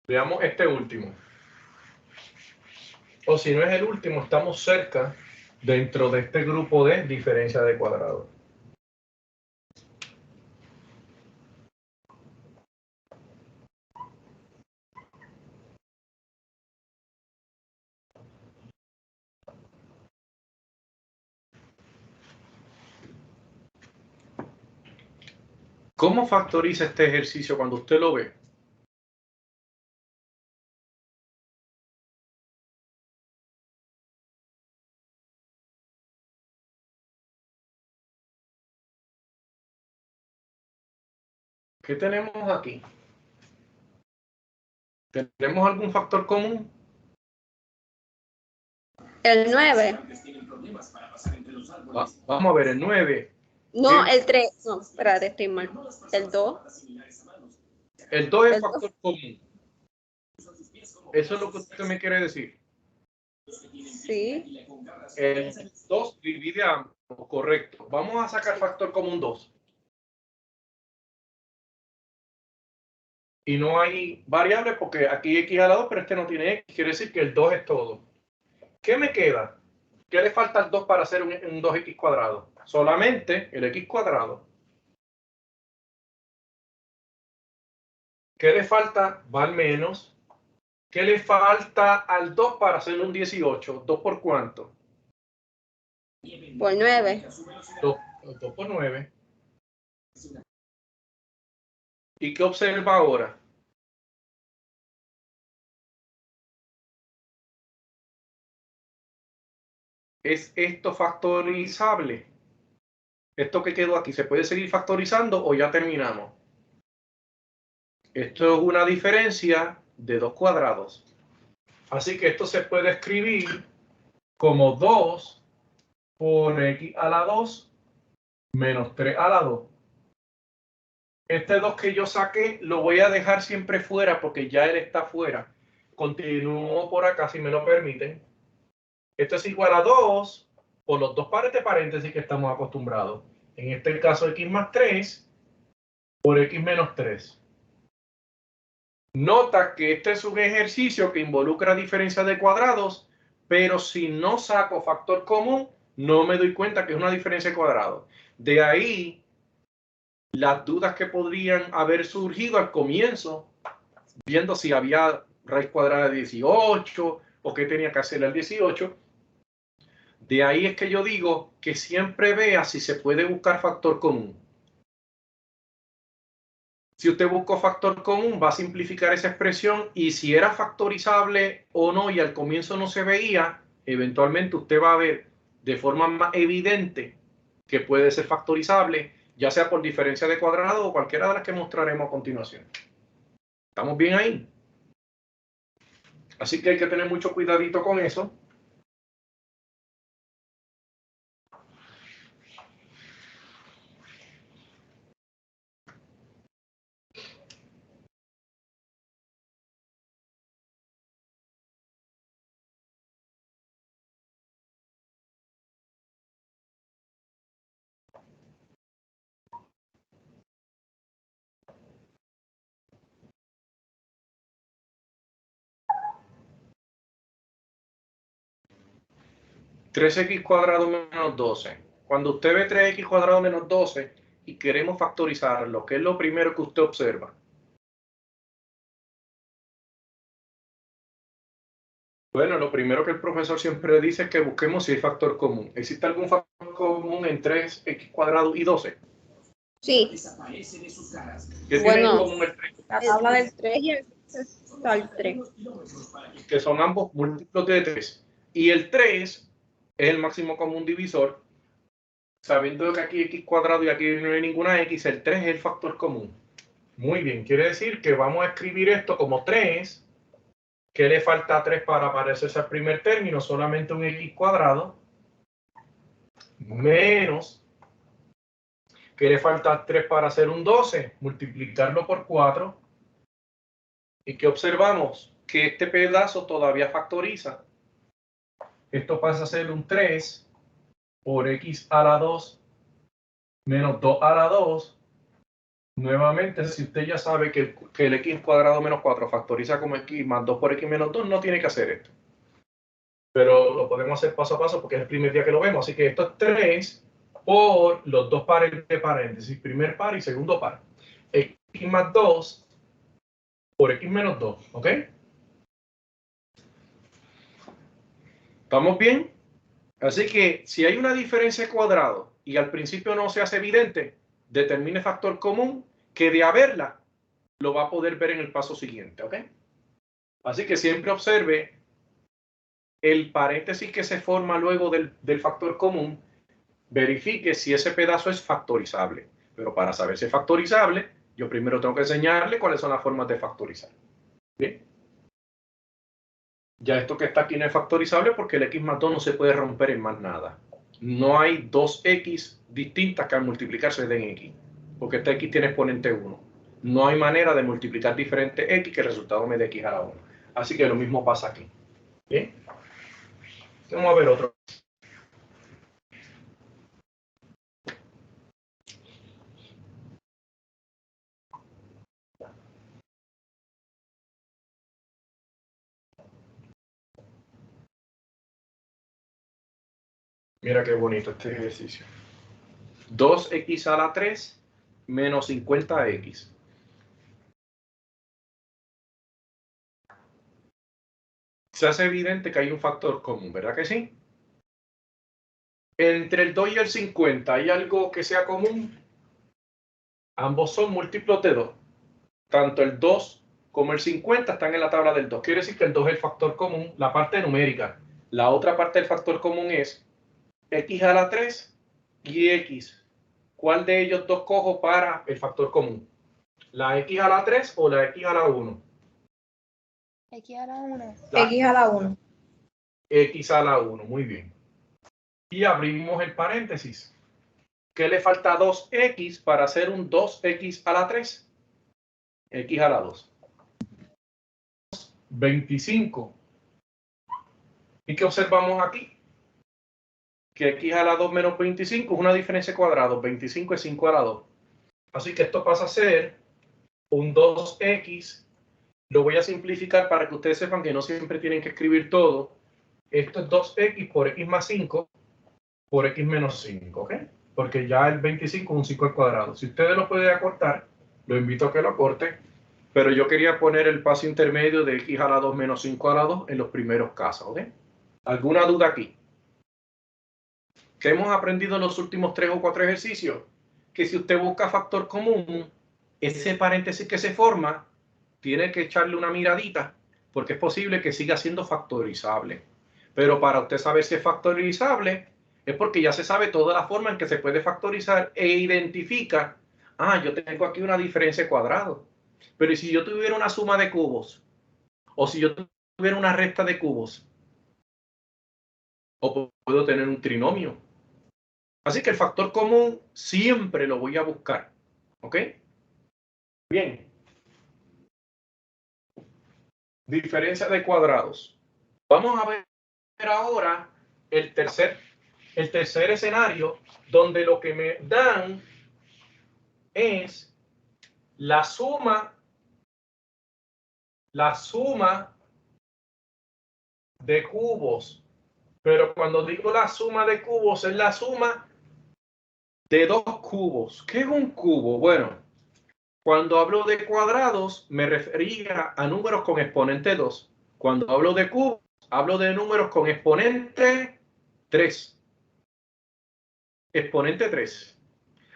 Veamos este último. O si no es el último, estamos cerca dentro de este grupo de diferencia de cuadrados. ¿Cómo factoriza este ejercicio cuando usted lo ve? ¿Qué tenemos aquí? ¿Tenemos algún factor común? El 9. Vamos a ver, el 9. No, el 3. No, espérate, estoy mal. El 2. El 2 es El 2. factor común. Eso es lo que usted me quiere decir. Sí. El 2 divide a ambos, correcto. Vamos a sacar factor común 2. Y no hay variables porque aquí x a la 2, pero este no tiene x. Quiere decir que el 2 es todo. ¿Qué me queda? ¿Qué le falta al 2 para hacer un 2x cuadrado? Solamente el x cuadrado. ¿Qué le falta? Va al menos. ¿Qué le falta al 2 para hacer un 18? ¿2 por cuánto? Por 9. 2 por 9. ¿Y qué observa ahora? ¿Es esto factorizable? ¿Esto que quedó aquí se puede seguir factorizando o ya terminamos? Esto es una diferencia de 2 cuadrados. Así que esto se puede escribir como 2 por x a la 2 menos 3 a la 2. Este 2 que yo saqué lo voy a dejar siempre fuera porque ya él está fuera. Continúo por acá si me lo permiten. Esto es igual a 2 por los dos pares de paréntesis que estamos acostumbrados. En este caso x más 3 por x menos 3. Nota que este es un ejercicio que involucra diferencias de cuadrados, pero si no saco factor común, no me doy cuenta que es una diferencia de cuadrados. De ahí las dudas que podrían haber surgido al comienzo, viendo si había raíz cuadrada de 18 o qué tenía que hacer el 18. De ahí es que yo digo que siempre vea si se puede buscar factor común. Si usted buscó factor común, va a simplificar esa expresión y si era factorizable o no y al comienzo no se veía, eventualmente usted va a ver de forma más evidente que puede ser factorizable, ya sea por diferencia de cuadrado o cualquiera de las que mostraremos a continuación. ¿Estamos bien ahí? Así que hay que tener mucho cuidadito con eso. (3x² menos 12). Cuando usted ve 3x² menos 12 y queremos factorizarlo, ¿qué es lo primero que usted observa? Bueno, lo primero que el profesor siempre dice es que busquemos si hay factor común. ¿Existe algún factor común en 3x² y 12? Sí. ¿Qué tiene en común el 3? La tabla del 3 y el está el 3. Que son ambos múltiplos de 3. Y el 3 es el máximo común divisor. Sabiendo que aquí hay x² y aquí no hay ninguna x, el 3 es el factor común. Muy bien, quiere decir que vamos a escribir esto como 3. ¿Qué le falta a 3 para parecerse al primer término? Solamente un x² menos. ¿Qué le falta a 3 para hacer un 12? Multiplicarlo por 4. ¿Y qué observamos? Que este pedazo todavía factoriza. Esto pasa a ser un 3 por x a la 2 menos 2 a la 2. Nuevamente, si usted ya sabe que el x² menos 4 factoriza como x más 2 por x menos 2, no tiene que hacer esto. Pero lo podemos hacer paso a paso porque es el primer día que lo vemos. Así que esto es 3 por los dos pares de paréntesis, primer par y segundo par. X más 2 por x menos 2, ¿ok? ¿Estamos bien? Así que si hay una diferencia de cuadrado y al principio no se hace evidente, determine factor común que de haberla lo va a poder ver en el paso siguiente, ¿ok? Así que siempre observe el paréntesis que se forma luego del factor común, verifique si ese pedazo es factorizable. Pero para saber si es factorizable, yo primero tengo que enseñarle cuáles son las formas de factorizar. ¿Bien? Ya esto que está aquí no es factorizable porque el x más 2 no se puede romper en más nada. No hay dos x distintas que al multiplicarse den x, porque este x tiene exponente 1. No hay manera de multiplicar diferentes x que el resultado me dé x a la 1. Así que lo mismo pasa aquí. ¿Bien? Vamos a ver otro. Mira qué bonito este ejercicio. 2x a la 3 menos 50x. Se hace evidente que hay un factor común, ¿verdad que sí? Entre el 2 y el 50, ¿hay algo que sea común? Ambos son múltiplos de 2. Tanto el 2 como el 50 están en la tabla del 2. Quiere decir que el 2 es el factor común, la parte numérica. La otra parte del factor común es x a la 3 y x. ¿Cuál de ellos dos cojo para el factor común? ¿La x a la 3 o la x a la 1? X a la 1. X a la 1. X a la 1, muy bien. Y abrimos el paréntesis. ¿Qué le falta a 2x para hacer un 2x a la 3? X a la 2. 25. ¿Y qué observamos aquí? Que x a la 2 menos 25 es una diferencia de cuadrados. 25 es 5 a la 2. Así que esto pasa a ser un 2x Lo voy a simplificar para que ustedes sepan que no siempre tienen que escribir todo. Esto es 2x por x más 5 por x menos 5, ¿ok? Porque ya el 25 es un 5 al cuadrado. Si ustedes lo pueden acortar, lo invito a que lo acorten. Pero yo quería poner el paso intermedio de x a la 2 menos 5 a la 2 en los primeros casos, ¿ok? ¿Alguna duda aquí? ¿Qué hemos aprendido en los últimos 3 o 4 ejercicios? Que si usted busca factor común, ese paréntesis que se forma, tiene que echarle una miradita, porque es posible que siga siendo factorizable. Pero para usted saber si es factorizable, es porque ya se sabe toda la forma en que se puede factorizar e identifica, yo tengo aquí una diferencia de cuadrado. Pero ¿y si yo tuviera una suma de cubos? O si yo tuviera una resta de cubos. O puedo tener un trinomio. Así que el factor común siempre lo voy a buscar. ¿Ok? Bien. Diferencia de cuadrados. Vamos a ver ahora el tercer escenario, donde lo que me dan es la suma de cubos. Pero cuando digo la suma de cubos, es la suma de dos cubos. ¿Qué es un cubo? Bueno, cuando hablo de cuadrados, me refería a números con exponente 2. Cuando hablo de cubos, hablo de números con exponente 3. Exponente 3.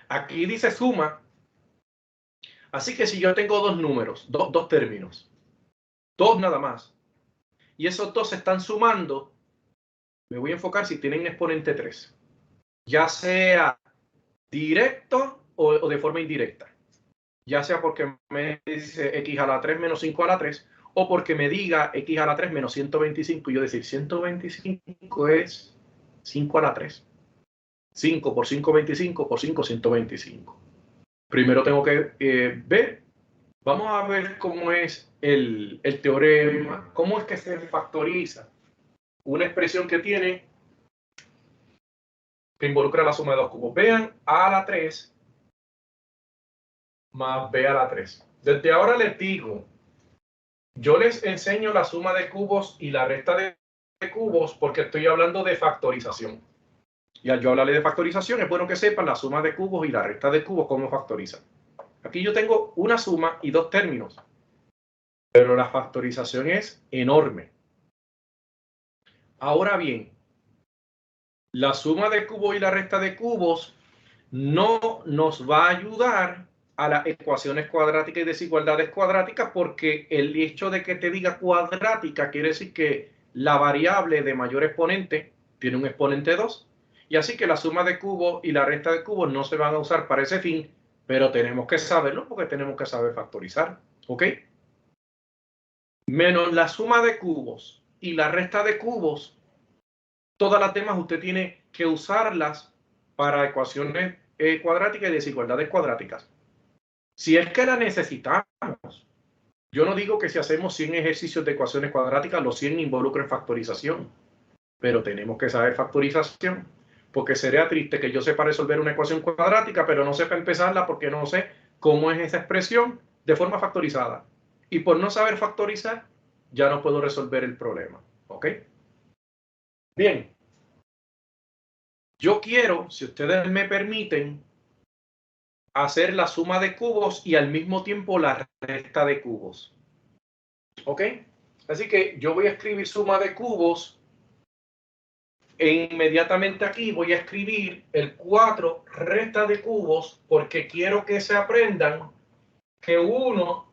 Aquí dice suma. Así que si yo tengo dos números, dos términos, dos nada más, y esos dos se están sumando, me voy a enfocar si tienen exponente 3. Ya sea directo o de forma indirecta. Ya sea porque me dice x a la 3 menos 5 a la 3, o porque me diga x a la 3 menos 125, y yo decir 125 es 5 a la 3. 5 por 5, 25, por 5, 125. Primero tengo que ver, vamos a ver cómo es el teorema, cómo es que se factoriza una expresión que tiene, que involucra la suma de dos cubos. Vean a a la 3 más b a la 3. Desde ahora les digo, yo les enseño la suma de cubos y la resta de cubos porque estoy hablando de factorización. Y al yo hablarle de factorización, es bueno que sepan la suma de cubos y la resta de cubos cómo factorizan. Aquí yo tengo una suma y dos términos, pero la factorización es enorme. Ahora bien, la suma de cubos y la resta de cubos no nos va a ayudar a las ecuaciones cuadráticas y desigualdades cuadráticas, porque el hecho de que te diga cuadrática quiere decir que la variable de mayor exponente tiene un exponente 2, y así que la suma de cubos y la resta de cubos no se van a usar para ese fin, pero tenemos que saberlo porque tenemos que saber factorizar, ¿ok? Menos la suma de cubos y la resta de cubos, todas las demás usted tiene que usarlas para ecuaciones cuadráticas y desigualdades cuadráticas. Si es que la necesitamos. Yo no digo que si hacemos 100 ejercicios de ecuaciones cuadráticas, los 100 involucren factorización, pero tenemos que saber factorización, porque sería triste que yo sepa resolver una ecuación cuadrática, pero no sepa empezarla porque no sé cómo es esa expresión de forma factorizada. Y por no saber factorizar, ya no puedo resolver el problema. ¿Ok? Bien. Yo quiero, si ustedes me permiten, hacer la suma de cubos y al mismo tiempo la resta de cubos. ¿Ok? Así que yo voy a escribir suma de cubos e inmediatamente aquí voy a escribir el 4 resta de cubos, porque quiero que se aprendan que uno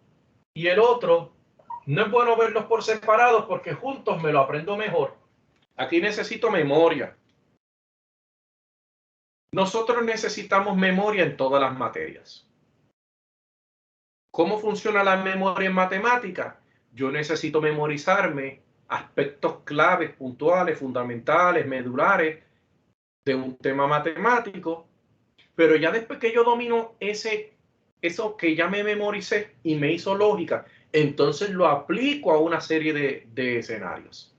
y el otro no es bueno verlos por separados, porque juntos me lo aprendo mejor. Aquí necesito memoria. Nosotros necesitamos memoria en todas las materias. ¿Cómo funciona la memoria en matemática? Yo necesito memorizarme aspectos claves, puntuales, fundamentales, medulares de un tema matemático, pero ya después que yo domino eso que ya me memoricé y me hizo lógica, entonces lo aplico a una serie de escenarios.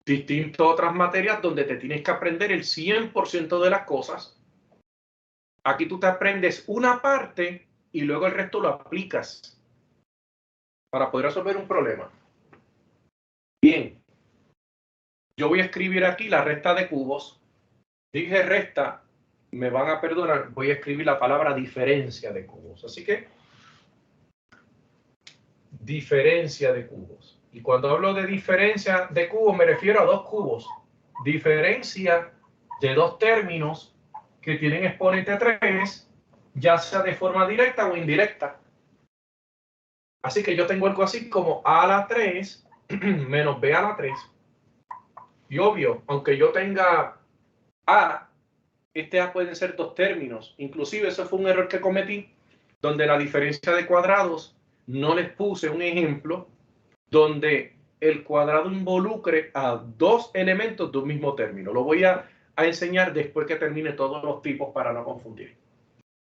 Distinto a otras materias donde te tienes que aprender el 100% de las cosas. Aquí tú te aprendes una parte y luego el resto lo aplicas. para poder resolver un problema. Bien, yo voy a escribir aquí la resta de cubos. Dije resta, me van a perdonar, voy a escribir la palabra diferencia de cubos. Así que, diferencia de cubos. Y cuando hablo de diferencia de cubos, me refiero a dos cubos. Diferencia de dos términos que tienen exponente 3, ya sea de forma directa o indirecta. Así que yo tengo algo así como a a la 3 menos b a la 3. Y obvio, aunque yo tenga a, este a pueden ser dos términos. Inclusive eso fue un error que cometí, donde la diferencia de cuadrados no les puse un ejemplo donde el cuadrado involucre a dos elementos de un mismo término. Lo voy a enseñar después que termine todos los tipos para no confundir.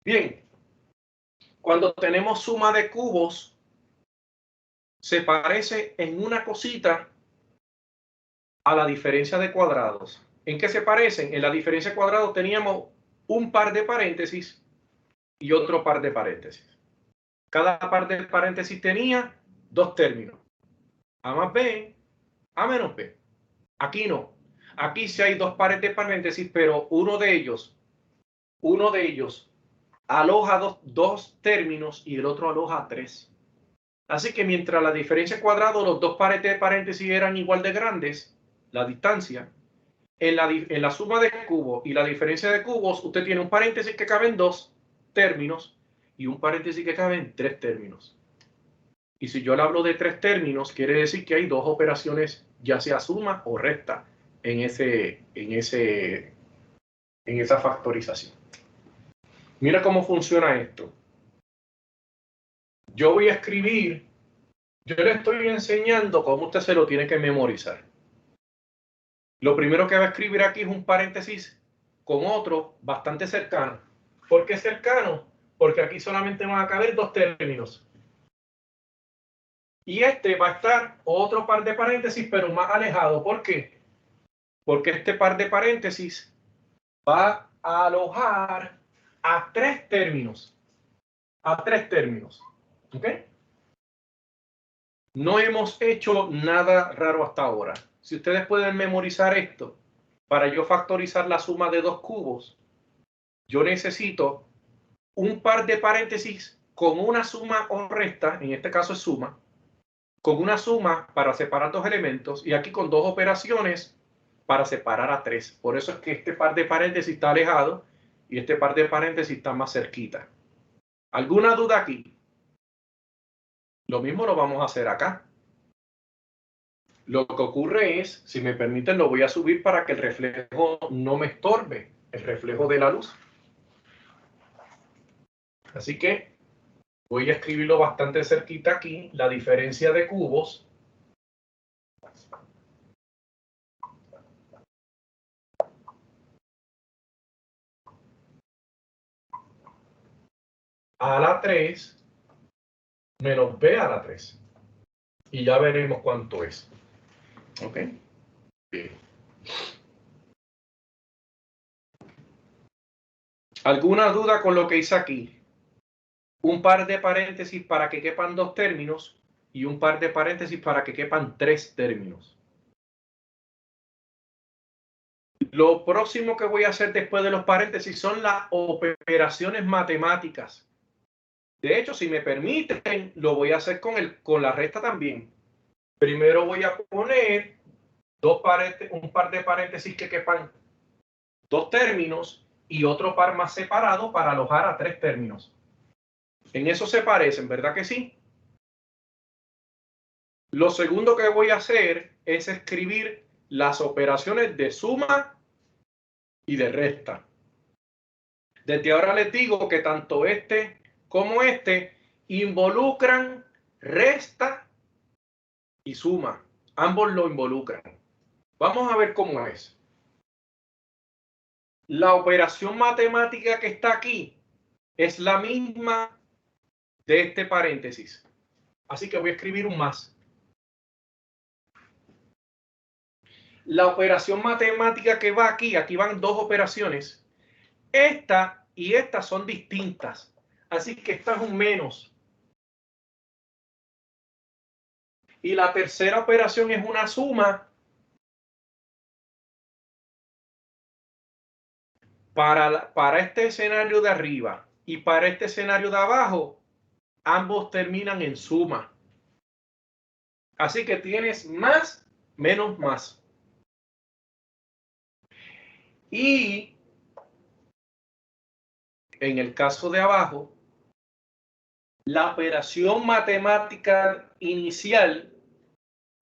Bien, cuando tenemos suma de cubos, se parece en una cosita a la diferencia de cuadrados. ¿En qué se parecen? En la diferencia de cuadrados teníamos un par de paréntesis y otro par de paréntesis. Cada par de paréntesis tenía dos términos. A más B, A menos B. Aquí no. Aquí sí hay dos pares de paréntesis, pero uno de ellos aloja dos términos y el otro aloja tres. Así que mientras la diferencia de cuadrado, los dos pares de paréntesis eran igual de grandes, la distancia, en la suma de cubos y la diferencia de cubos, usted tiene un paréntesis que cabe en dos términos y un paréntesis que cabe en tres términos. Y si yo le hablo de tres términos, quiere decir que hay dos operaciones, ya sea suma o resta, en esa factorización. Mira cómo funciona esto. Yo voy a escribir, yo le estoy enseñando cómo usted se lo tiene que memorizar. Lo primero que va a escribir aquí es un paréntesis con otro bastante cercano. ¿Por qué cercano? Porque aquí solamente van a caber dos términos. Y este va a estar otro par de paréntesis, pero más alejado. ¿Por qué? Porque este par de paréntesis va a alojar a tres términos. A tres términos. ¿Ok? No hemos hecho nada raro hasta ahora. Si ustedes pueden memorizar esto, para yo factorizar la suma de dos cubos, yo necesito un par de paréntesis con una suma o resta, en este caso es suma, con una suma para separar dos elementos y aquí con dos operaciones para separar a tres. Por eso es que este par de paréntesis está alejado y este par de paréntesis está más cerquita. ¿Alguna duda aquí? Lo mismo lo vamos a hacer acá. Lo que ocurre es, si me permiten, lo voy a subir para que el reflejo no me estorbe, el reflejo de la luz. Así que voy a escribirlo bastante cerquita aquí, la diferencia de cubos. A la 3 menos B a la 3. Y ya veremos cuánto es. ¿Ok? Bien. ¿Alguna duda con lo que hice aquí? Un par de paréntesis para que quepan dos términos y un par de paréntesis para que quepan tres términos. Lo próximo que voy a hacer después de los paréntesis son las operaciones matemáticas. De hecho, si me permiten, lo voy a hacer con la resta también. Primero voy a poner un par de paréntesis que quepan dos términos y otro par más separado para alojar a tres términos. En eso se parecen, ¿verdad que sí? Lo segundo que voy a hacer es escribir las operaciones de suma y de resta. Desde ahora les digo que tanto este como este involucran resta y suma. Ambos lo involucran. Vamos a ver cómo es. La operación matemática que está aquí es la misma de este paréntesis. Así que voy a escribir un más. La operación matemática que va aquí van dos operaciones. Esta y esta son distintas. Así que esta es un menos. Y la tercera operación es una suma para este escenario de arriba y para este escenario de abajo, ambos terminan en suma. Así que tienes más menos más. Y en el caso de abajo, la operación matemática inicial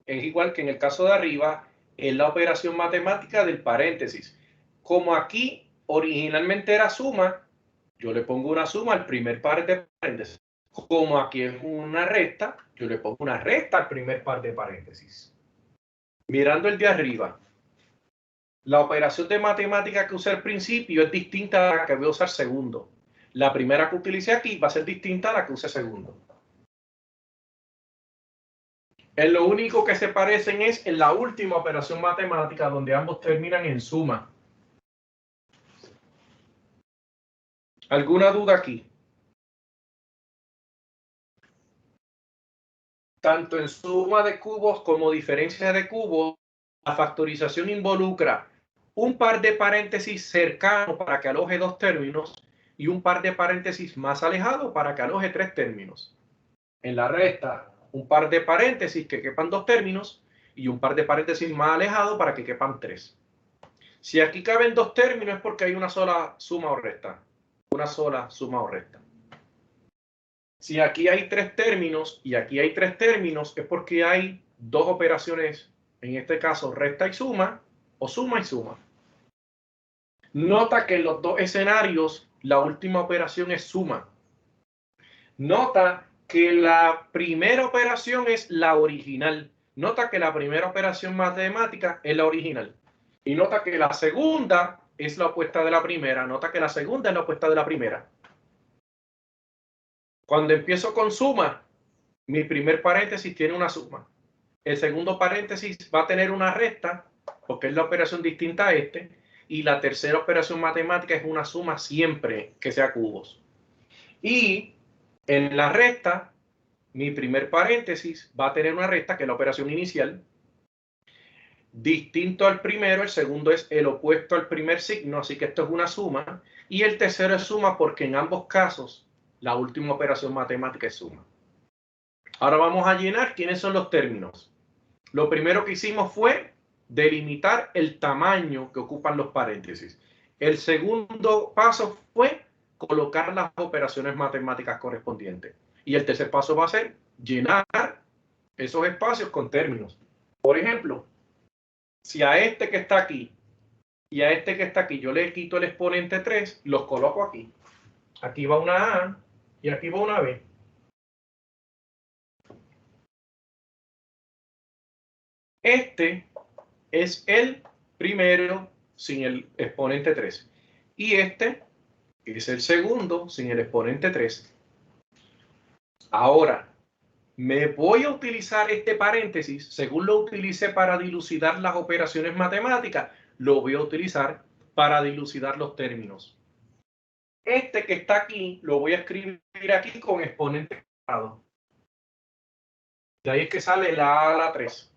es igual que en el caso de arriba, es la operación matemática del paréntesis. Como aquí originalmente era suma, yo le pongo una suma al primer par de paréntesis. Como aquí es una recta, yo le pongo una recta al primer par de paréntesis. Mirando el de arriba, la operación de matemática que usé al principio es distinta a la que voy a usar segundo. La primera que utilicé aquí va a ser distinta a la que use segundo. Lo único que se parecen es en la última operación matemática donde ambos terminan en suma. ¿Alguna duda aquí? Tanto en suma de cubos como diferencia de cubos, la factorización involucra un par de paréntesis cercano para que aloje dos términos y un par de paréntesis más alejado para que aloje tres términos. En la resta, un par de paréntesis que quepan dos términos y un par de paréntesis más alejado para que quepan tres. Si aquí caben dos términos es porque hay una sola suma o resta. Una sola suma o resta. Si aquí hay tres términos y aquí hay tres términos, es porque hay dos operaciones, en este caso resta y suma, o suma y suma. Nota que en los dos escenarios la última operación es suma. Nota que la primera operación es la original. Nota que la primera operación matemática es la original. Y nota que la segunda es la opuesta de la primera. Nota que la segunda es la opuesta de la primera. Cuando empiezo con suma, mi primer paréntesis tiene una suma. El segundo paréntesis va a tener una resta, porque es la operación distinta a este. Y la tercera operación matemática es una suma siempre que sea cubos. Y en la resta, mi primer paréntesis va a tener una resta, que es la operación inicial. Distinto al primero, el segundo es el opuesto al primer signo, así que esto es una suma. Y el tercero es suma porque en ambos casos la última operación matemática es suma. Ahora vamos a llenar quiénes son los términos. Lo primero que hicimos fue delimitar el tamaño que ocupan los paréntesis. El segundo paso fue colocar las operaciones matemáticas correspondientes. Y el tercer paso va a ser llenar esos espacios con términos. Por ejemplo, si a este que está aquí y a este que está aquí yo le quito el exponente 3, los coloco aquí. Aquí va una A y aquí va una B. Este es el primero sin el exponente 3. Y este es el segundo sin el exponente 3. Ahora, me voy a utilizar este paréntesis, según lo utilicé para dilucidar las operaciones matemáticas, lo voy a utilizar para dilucidar los términos. Este que está aquí, lo voy a escribir aquí con exponente cuadrado. De ahí es que sale la A a la 3.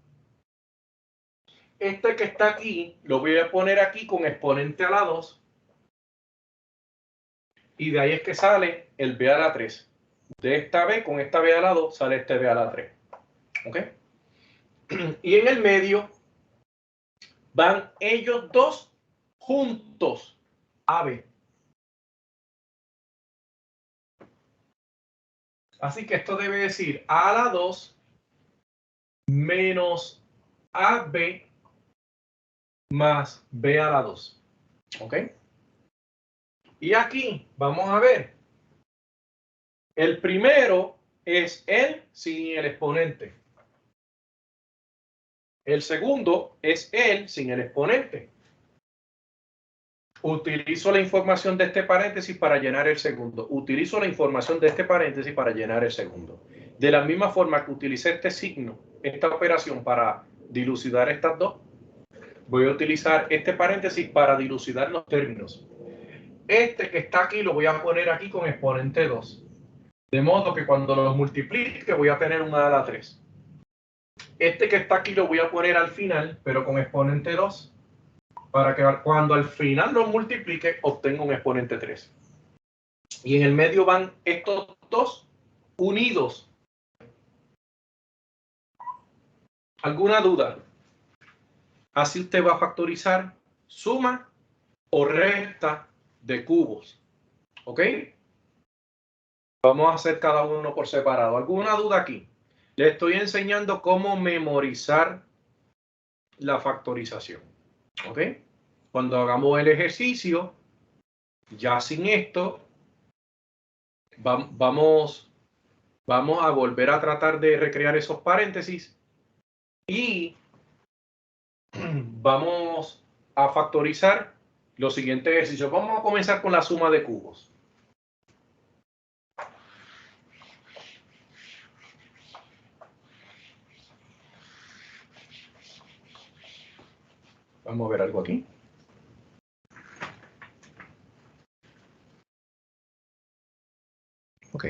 Este que está aquí, lo voy a poner aquí con exponente a la 2. Y de ahí es que sale el B a la 3. De esta B con esta B a la 2 sale este B a la 3. ¿Ok? Y en el medio van ellos dos juntos. AB. Así que esto debe decir A a la 2 menos AB más B a la 2. ¿Ok? Y aquí vamos a ver. El primero es el sin el exponente. El segundo es el sin el exponente. Utilizo la información de este paréntesis para llenar el segundo. Utilizo la información de este paréntesis para llenar el segundo. De la misma forma que utilicé este signo, esta operación para dilucidar estas dos, voy a utilizar este paréntesis para dilucidar los términos. Este que está aquí lo voy a poner aquí con exponente 2. De modo que cuando los multiplique voy a tener una a la 3. Este que está aquí lo voy a poner al final, pero con exponente 2, para que cuando al final lo multiplique, obtenga un exponente 3. Y en el medio van estos dos unidos. ¿Alguna duda? Así usted va a factorizar suma o resta de cubos. ¿Ok? Vamos a hacer cada uno por separado. ¿Alguna duda aquí? Le estoy enseñando cómo memorizar la factorización. ¿Ok? Cuando hagamos el ejercicio, ya sin esto, vamos a volver a tratar de recrear esos paréntesis y vamos a factorizar los siguientes ejercicios. Vamos a comenzar con la suma de cubos. Vamos a ver algo aquí. Ok.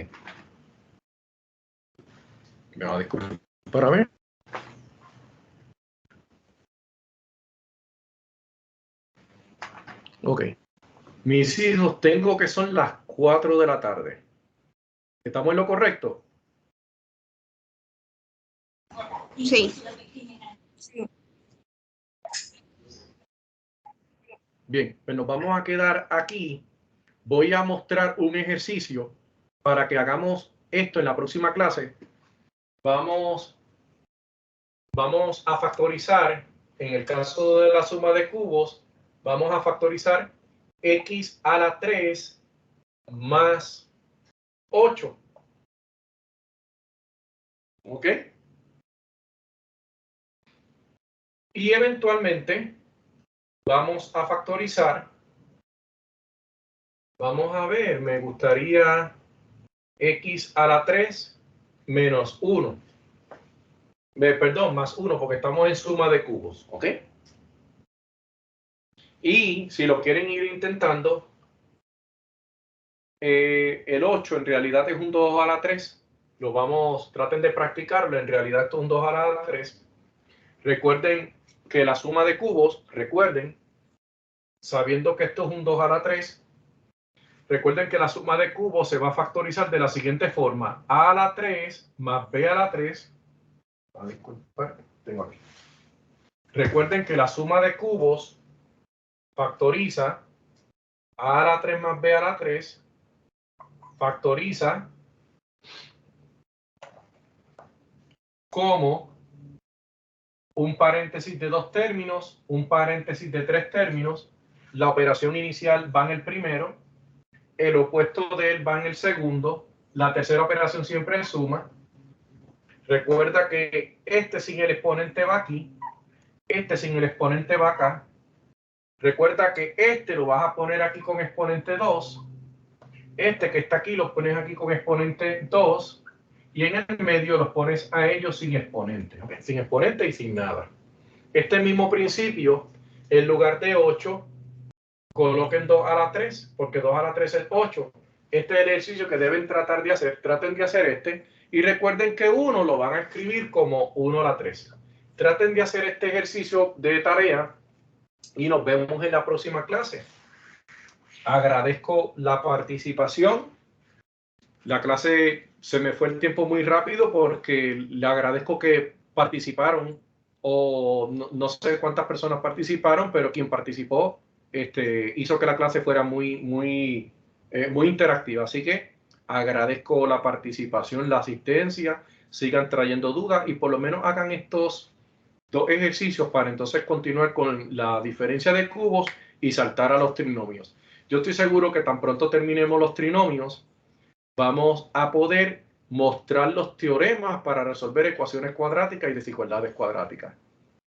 Me va a disculpar para ver. Ok. Mis hijos, tengo que son las 4 de la tarde. ¿Estamos en lo correcto? Sí. Bien, pues nos vamos a quedar aquí. Voy a mostrar un ejercicio para que hagamos esto en la próxima clase. Vamos a factorizar, en el caso de la suma de cubos, vamos a factorizar x a la 3 más 8. ¿Ok? Y eventualmente vamos a factorizar. Vamos a ver, me gustaría x a la 3 menos 1. Perdón, más 1 porque estamos en suma de cubos. ¿Ok? Y si lo quieren ir intentando, el 8 en realidad es un 2 a la 3. Traten de practicarlo. En realidad esto es un 2 a la 3. Recuerden que la suma de cubos, sabiendo que esto es un 2 a la 3, recuerden que la suma de cubos se va a factorizar de la siguiente forma. A a la 3 más b a la 3. Disculpa, tengo aquí. Recuerden que la suma de cubos factoriza a la 3 más b a la 3, factoriza como un paréntesis de 2 términos, un paréntesis de 3 términos, la operación inicial va en el primero, el opuesto de él va en el segundo, la tercera operación siempre es suma. Recuerda que este sin el exponente va aquí, este sin el exponente va acá. Recuerda que este lo vas a poner aquí con exponente 2, este que está aquí lo pones aquí con exponente 2 y en el medio los pones a ellos sin exponente, ¿okay? Sin exponente y sin nada. Este mismo principio, en lugar de 8, coloquen 2 a la 3, porque 2 a la 3 es 8. Este es el ejercicio que deben tratar de hacer. Traten de hacer este. Y recuerden que 1 lo van a escribir como 1 a la 3. Traten de hacer este ejercicio de tarea y nos vemos en la próxima clase. Agradezco la participación. La clase se me fue el tiempo muy rápido porque le agradezco que participaron, o no sé cuántas personas participaron, pero quien participó hizo que la clase fuera muy interactiva. Así que agradezco la participación, la asistencia, sigan trayendo dudas y por lo menos hagan estos 2 ejercicios para entonces continuar con la diferencia de cubos y saltar a los trinomios. Yo estoy seguro que tan pronto terminemos los trinomios, vamos a poder mostrar los teoremas para resolver ecuaciones cuadráticas y desigualdades cuadráticas.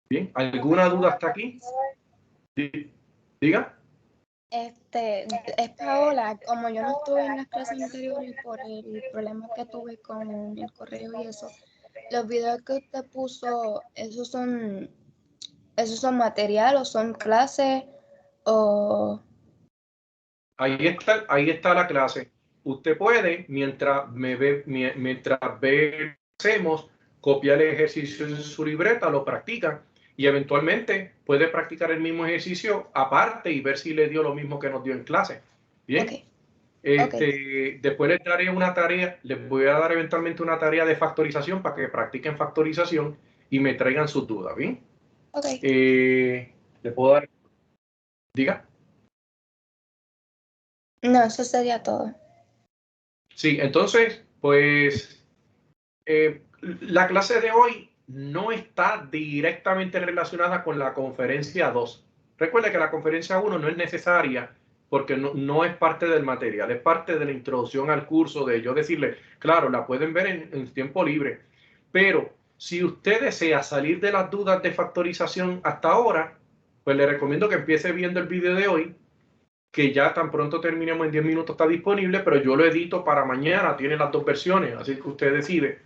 Bien, ¿alguna duda hasta aquí? Diga. Es Paola, como yo no estuve en las clases anteriores por el problema que tuve con el correo y eso, los videos que usted puso, ¿esos son material o son clases o...? Ahí está la clase. Usted puede, mientras hacemos, copia el ejercicio en su libreta, lo practica y eventualmente puede practicar el mismo ejercicio aparte y ver si le dio lo mismo que nos dio en clase. Bien. Okay. Después les daré una tarea, les voy a dar eventualmente una tarea de factorización para que practiquen factorización y me traigan sus dudas, ¿bien? Okay. ¿Le puedo dar? Diga. No, eso sería todo. Sí, entonces, pues la clase de hoy no está directamente relacionada con la conferencia 2. Recuerde que la conferencia 1 no es necesaria porque no es parte del material, es parte de la introducción al curso, de yo decirle, claro, la pueden ver en tiempo libre, pero si usted desea salir de las dudas de factorización hasta ahora, pues le recomiendo que empiece viendo el video de hoy, que ya tan pronto terminemos en 10 minutos está disponible, pero yo lo edito para mañana, tiene las dos versiones, así que usted decide.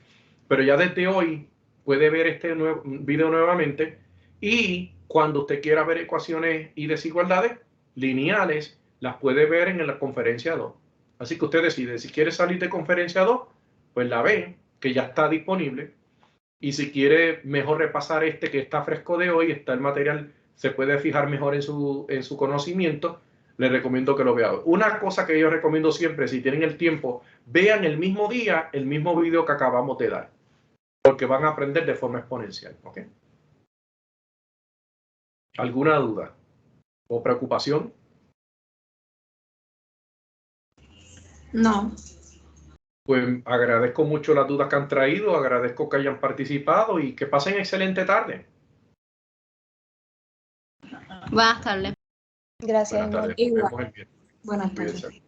Pero ya desde hoy puede ver este video nuevamente y cuando usted quiera ver ecuaciones y desigualdades lineales, las puede ver en la conferencia 2. Así que usted decide, si quiere salir de conferencia 2, pues la ve, que ya está disponible. Y si quiere mejor repasar este que está fresco de hoy, está el material, se puede fijar mejor en su conocimiento, les recomiendo que lo vean. Una cosa que yo recomiendo siempre, si tienen el tiempo, vean el mismo día el mismo video que acabamos de dar, porque van a aprender de forma exponencial. ¿Okay? ¿Alguna duda o preocupación? No. Pues agradezco mucho las dudas que han traído, agradezco que hayan participado y que pasen excelente tarde. Buenas tardes. Gracias. Buenas tardes. Igual. Nos vemos el viernes. Buenas tardes. Cuídense.